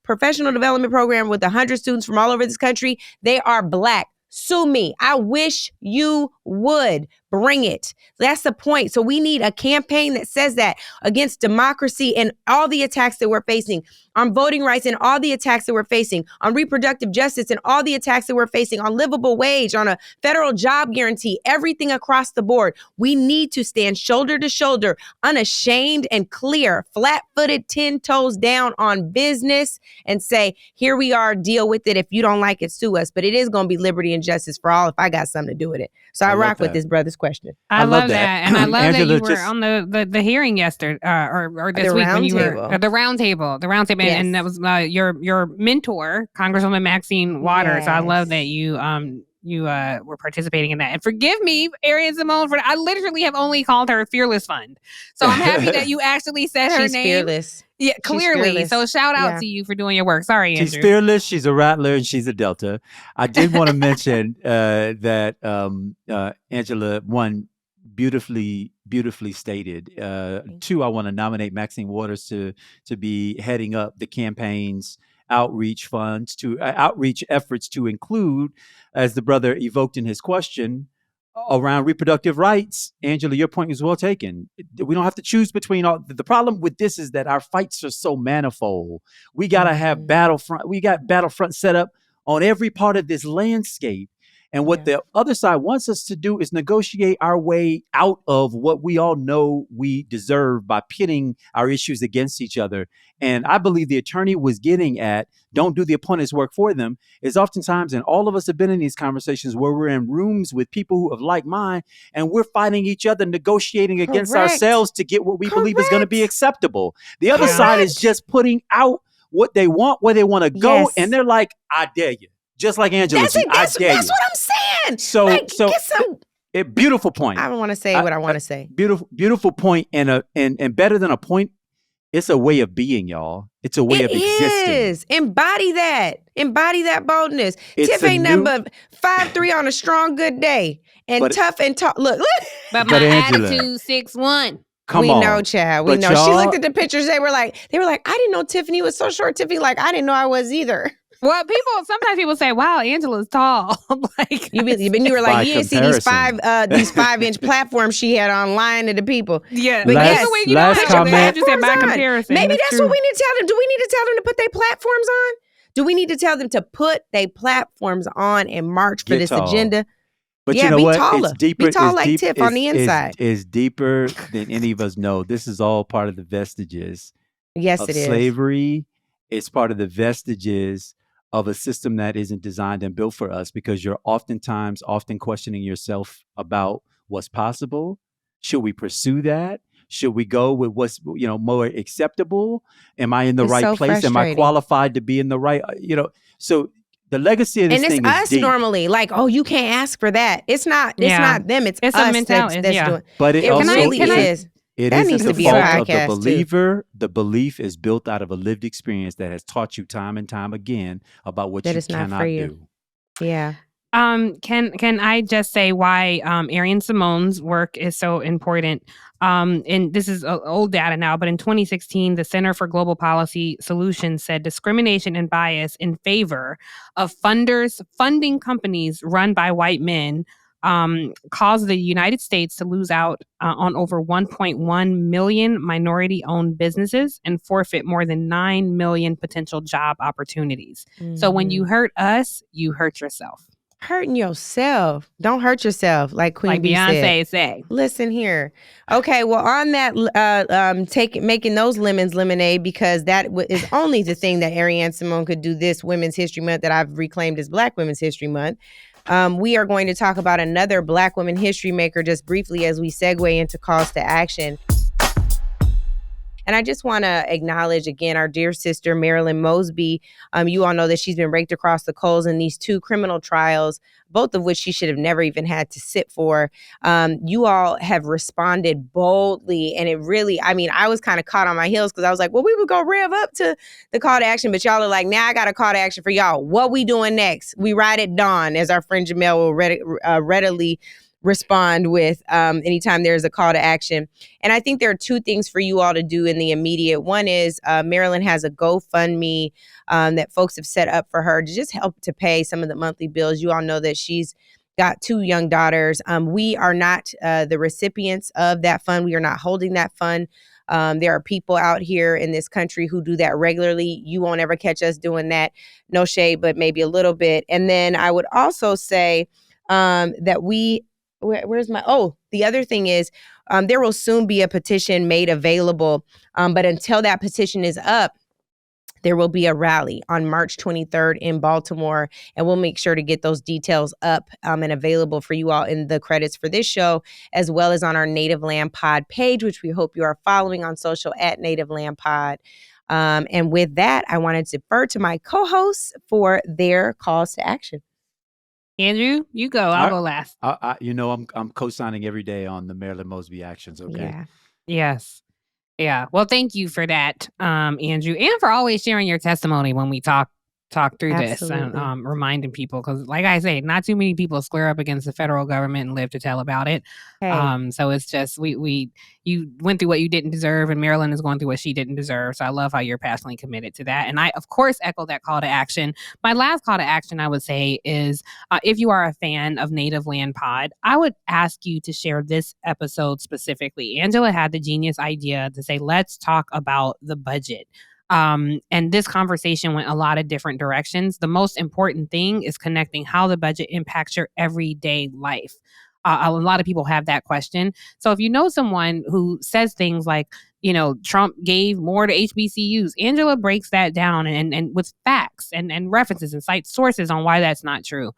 Speaker 1: professional development program with 100 students from all over this country. They are Black. Sue me. I wish you would. Bring it. That's the point. So we need a campaign that says that against democracy and all the attacks that we're facing, on voting rights and all the attacks that we're facing, on reproductive justice and all the attacks that we're facing, on livable wage, on a federal job guarantee, everything across the board. We need to stand shoulder to shoulder, unashamed and clear, flat-footed, 10 toes down on business and say, here we are, deal with it. If you don't like it, sue us. But it is going to be liberty and justice for all if I got something to do with it. So I rock with this brother's question.
Speaker 3: I love that. And I love
Speaker 2: Angela,
Speaker 3: that you were on the hearing yesterday or this week when you were at the round table. Yes. And that was your mentor, Congresswoman Maxine Waters.
Speaker 1: Yes.
Speaker 3: I love that you were participating in that. And forgive me, Arian Simone, for I literally have only called her Fearless Fund. So I'm happy that you actually said her name.
Speaker 1: She's fearless.
Speaker 3: Yeah, clearly.
Speaker 1: Fearless.
Speaker 3: So shout out to you for doing your work. Sorry, Andrew.
Speaker 2: She's fearless. She's a rattler, and she's a Delta. I did want to mention that Angela, one, beautifully stated. Two, I want to nominate Maxine Waters to be heading up the campaign's outreach funds to outreach efforts to include, as the brother evoked in his question, around reproductive rights. Angela, your point is well taken. We don't have to choose between all. The problem with this is that our fights are so manifold. We got to have battlefront. We got battlefront set up on every part of this landscape. And what the other side wants us to do is negotiate our way out of what we all know we deserve by pitting our issues against each other. And I believe the attorney was getting at, don't do the opponent's work for them, is oftentimes, and all of us have been in these conversations where we're in rooms with people who have like mind, and we're fighting each other, negotiating against ourselves to get what we believe is going to be acceptable. The other side is just putting out what they want, where they want to go, and they're like, I dare you. Just like Angela,
Speaker 1: that's what I'm saying.
Speaker 2: So,
Speaker 1: like, get some.
Speaker 2: Beautiful point.
Speaker 1: I don't want to say what I want to say.
Speaker 2: Beautiful point, and better than a point, it's a way of being, y'all. It's a way of existing. It is.
Speaker 1: Embody that boldness. Tiff ain't nothing but 5'3" on a strong good day, and tough and tall. Look.
Speaker 3: But my attitude 6'1".
Speaker 1: We know, Chad. We know. She looked at the pictures. They were like, I didn't know Tiffany was so short. Tiffany, I didn't know I was either.
Speaker 3: Well, sometimes people say, "Wow, Angela's tall." Like
Speaker 1: you were like, you didn't see these 5-inch platforms she had online to the people.
Speaker 3: Yeah,
Speaker 1: but
Speaker 2: last comment.
Speaker 3: You said by comparison.
Speaker 1: Maybe that's what we need to tell them. Do we need to tell them to put their platforms on? Do we need to tell them to put their platforms on and march for this agenda?
Speaker 2: But you know what?
Speaker 1: Taller.
Speaker 2: It's deeper.
Speaker 1: Be tall like Tiff on the inside.
Speaker 2: It's deeper than any of us know. This is all part of the vestiges.
Speaker 1: Yes,
Speaker 2: of
Speaker 1: it is.
Speaker 2: Slavery. It's part of the vestiges of a system that isn't designed and built for us, because you're often questioning yourself about what's possible. Should we pursue that? Should we go with what's more acceptable? Am I in the right place? Am I qualified to be in the right? So the legacy of this thing is deep.
Speaker 1: And it's us normally, like, oh, you can't ask for that. It's not them. It's us
Speaker 3: a mentality.
Speaker 1: that's doing.
Speaker 2: But it also
Speaker 1: really is.
Speaker 2: That needs to be a podcast. The believer, the belief is built out of a lived experience that has taught you time and time again about what you cannot do.
Speaker 1: Yeah.
Speaker 3: Can I just say why Arian Simone's work is so important? And this is old data now, but in 2016, the Center for Global Policy Solutions said discrimination and bias in favor of funding companies run by white men caused the United States to lose out on over 1.1 million minority-owned businesses and forfeit more than 9 million potential job opportunities. Mm-hmm. So when you hurt us, you hurt yourself.
Speaker 1: Hurting yourself. Don't hurt yourself, like Queen Bee
Speaker 3: Beyonce say.
Speaker 1: Listen here. Okay, well, on that, making those lemons lemonade, because that is only the thing that Arian Simone could do this Women's History Month that I've reclaimed as Black Women's History Month. We are going to talk about another Black woman history maker just briefly as we segue into calls to action. And I just want to acknowledge again our dear sister, Marilyn Mosby. You all know that she's been raked across the coals in these 2 criminal trials, both of which she should have never even had to sit for. You all have responded boldly. And it really, I mean, I was kind of caught on my heels because I was like, well, we would go rev up to the call to action. But y'all are like, now I got a call to action for y'all. What we doing next? We ride at dawn, as our friend Jamel will readily respond with anytime there's a call to action. And I think there are 2 things for you all to do in the immediate. One is Marilyn has a GoFundMe that folks have set up for her to just help to pay some of the monthly bills. You all know that she's got 2 young daughters. We are not the recipients of that fund. We are not holding that fund. There are people out here in this country who do that regularly. You won't ever catch us doing that. No shade, but maybe a little bit. And then I would also say that the other thing is there will soon be a petition made available. But until that petition is up, there will be a rally on March 23rd in Baltimore, and we'll make sure to get those details up and available for you all in the credits for this show, as well as on our Native Land Pod page, which we hope you are following on social at Native Land Pod. And with that, I wanted to defer to my co-hosts for their calls to action.
Speaker 3: Andrew, you go. I'll go last.
Speaker 2: I'm co-signing every day on the Marilyn Mosby actions. Okay.
Speaker 1: Yeah.
Speaker 3: Yes. Yeah. Well, thank you for that, Andrew, and for always sharing your testimony when we talk through
Speaker 1: Absolutely.
Speaker 3: this and reminding people, because like I say, not too many people square up against the federal government and live to tell about it.
Speaker 1: Hey.
Speaker 3: So it's just you went through what you didn't deserve, and Marilyn is going through what she didn't deserve. So I love how you're passionately committed to that. And I, of course, echo that call to action. My last call to action, I would say, is if you are a fan of Native Land Pod, I would ask you to share this episode specifically. Angela had the genius idea to say, let's talk about the budget. And this conversation went a lot of different directions. The most important thing is connecting how the budget impacts your everyday life. A lot of people have that question. So if you know someone who says things like, Trump gave more to HBCUs, Angela breaks that down and with facts and references and cites sources on why that's not true.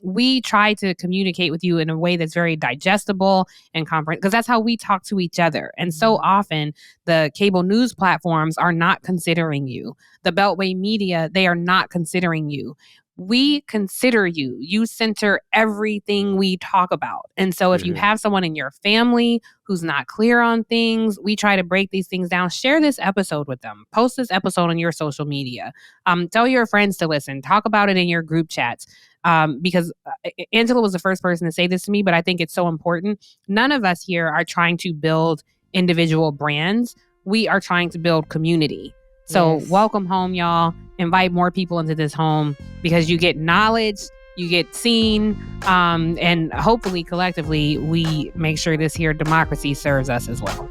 Speaker 3: We try to communicate with you in a way that's very digestible and comprehensive, because that's how we talk to each other. And so often the cable news platforms are not considering you. The Beltway media, they are not considering you. We consider you. You center everything we talk about. And so if you have someone in your family who's not clear on things, we try to break these things down. Share this episode with them. Post this episode on your social media. Tell your friends to listen. Talk about it in your group chats. Because Angela was the first person to say this to me, but I think it's so important. None of us here are trying to build individual brands. We are trying to build community. So welcome home, y'all. Invite more people into this home, because you get knowledge, you get seen, and hopefully collectively we make sure this here democracy serves us as well.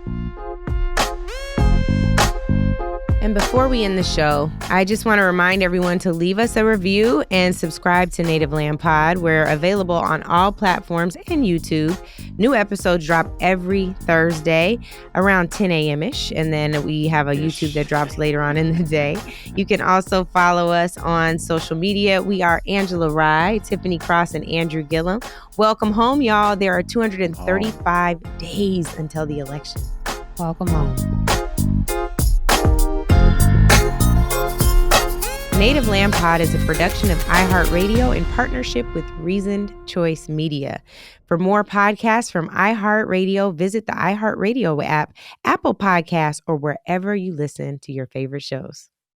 Speaker 1: And before we end the show, I just want to remind everyone to leave us a review and subscribe to Native Land Pod. We're available on all platforms and YouTube. New episodes drop every Thursday around 10 a.m.-ish. And then we have a YouTube that drops later on in the day. You can also follow us on social media. We are Angela Rye, Tiffany Cross, and Andrew Gillum. Welcome home, y'all. There are 235 days until the election.
Speaker 3: Welcome home.
Speaker 1: Native Land Pod is a production of iHeartRadio in partnership with Reasoned Choice Media. For more podcasts from iHeartRadio, visit the iHeartRadio app, Apple Podcasts, or wherever you listen to your favorite shows.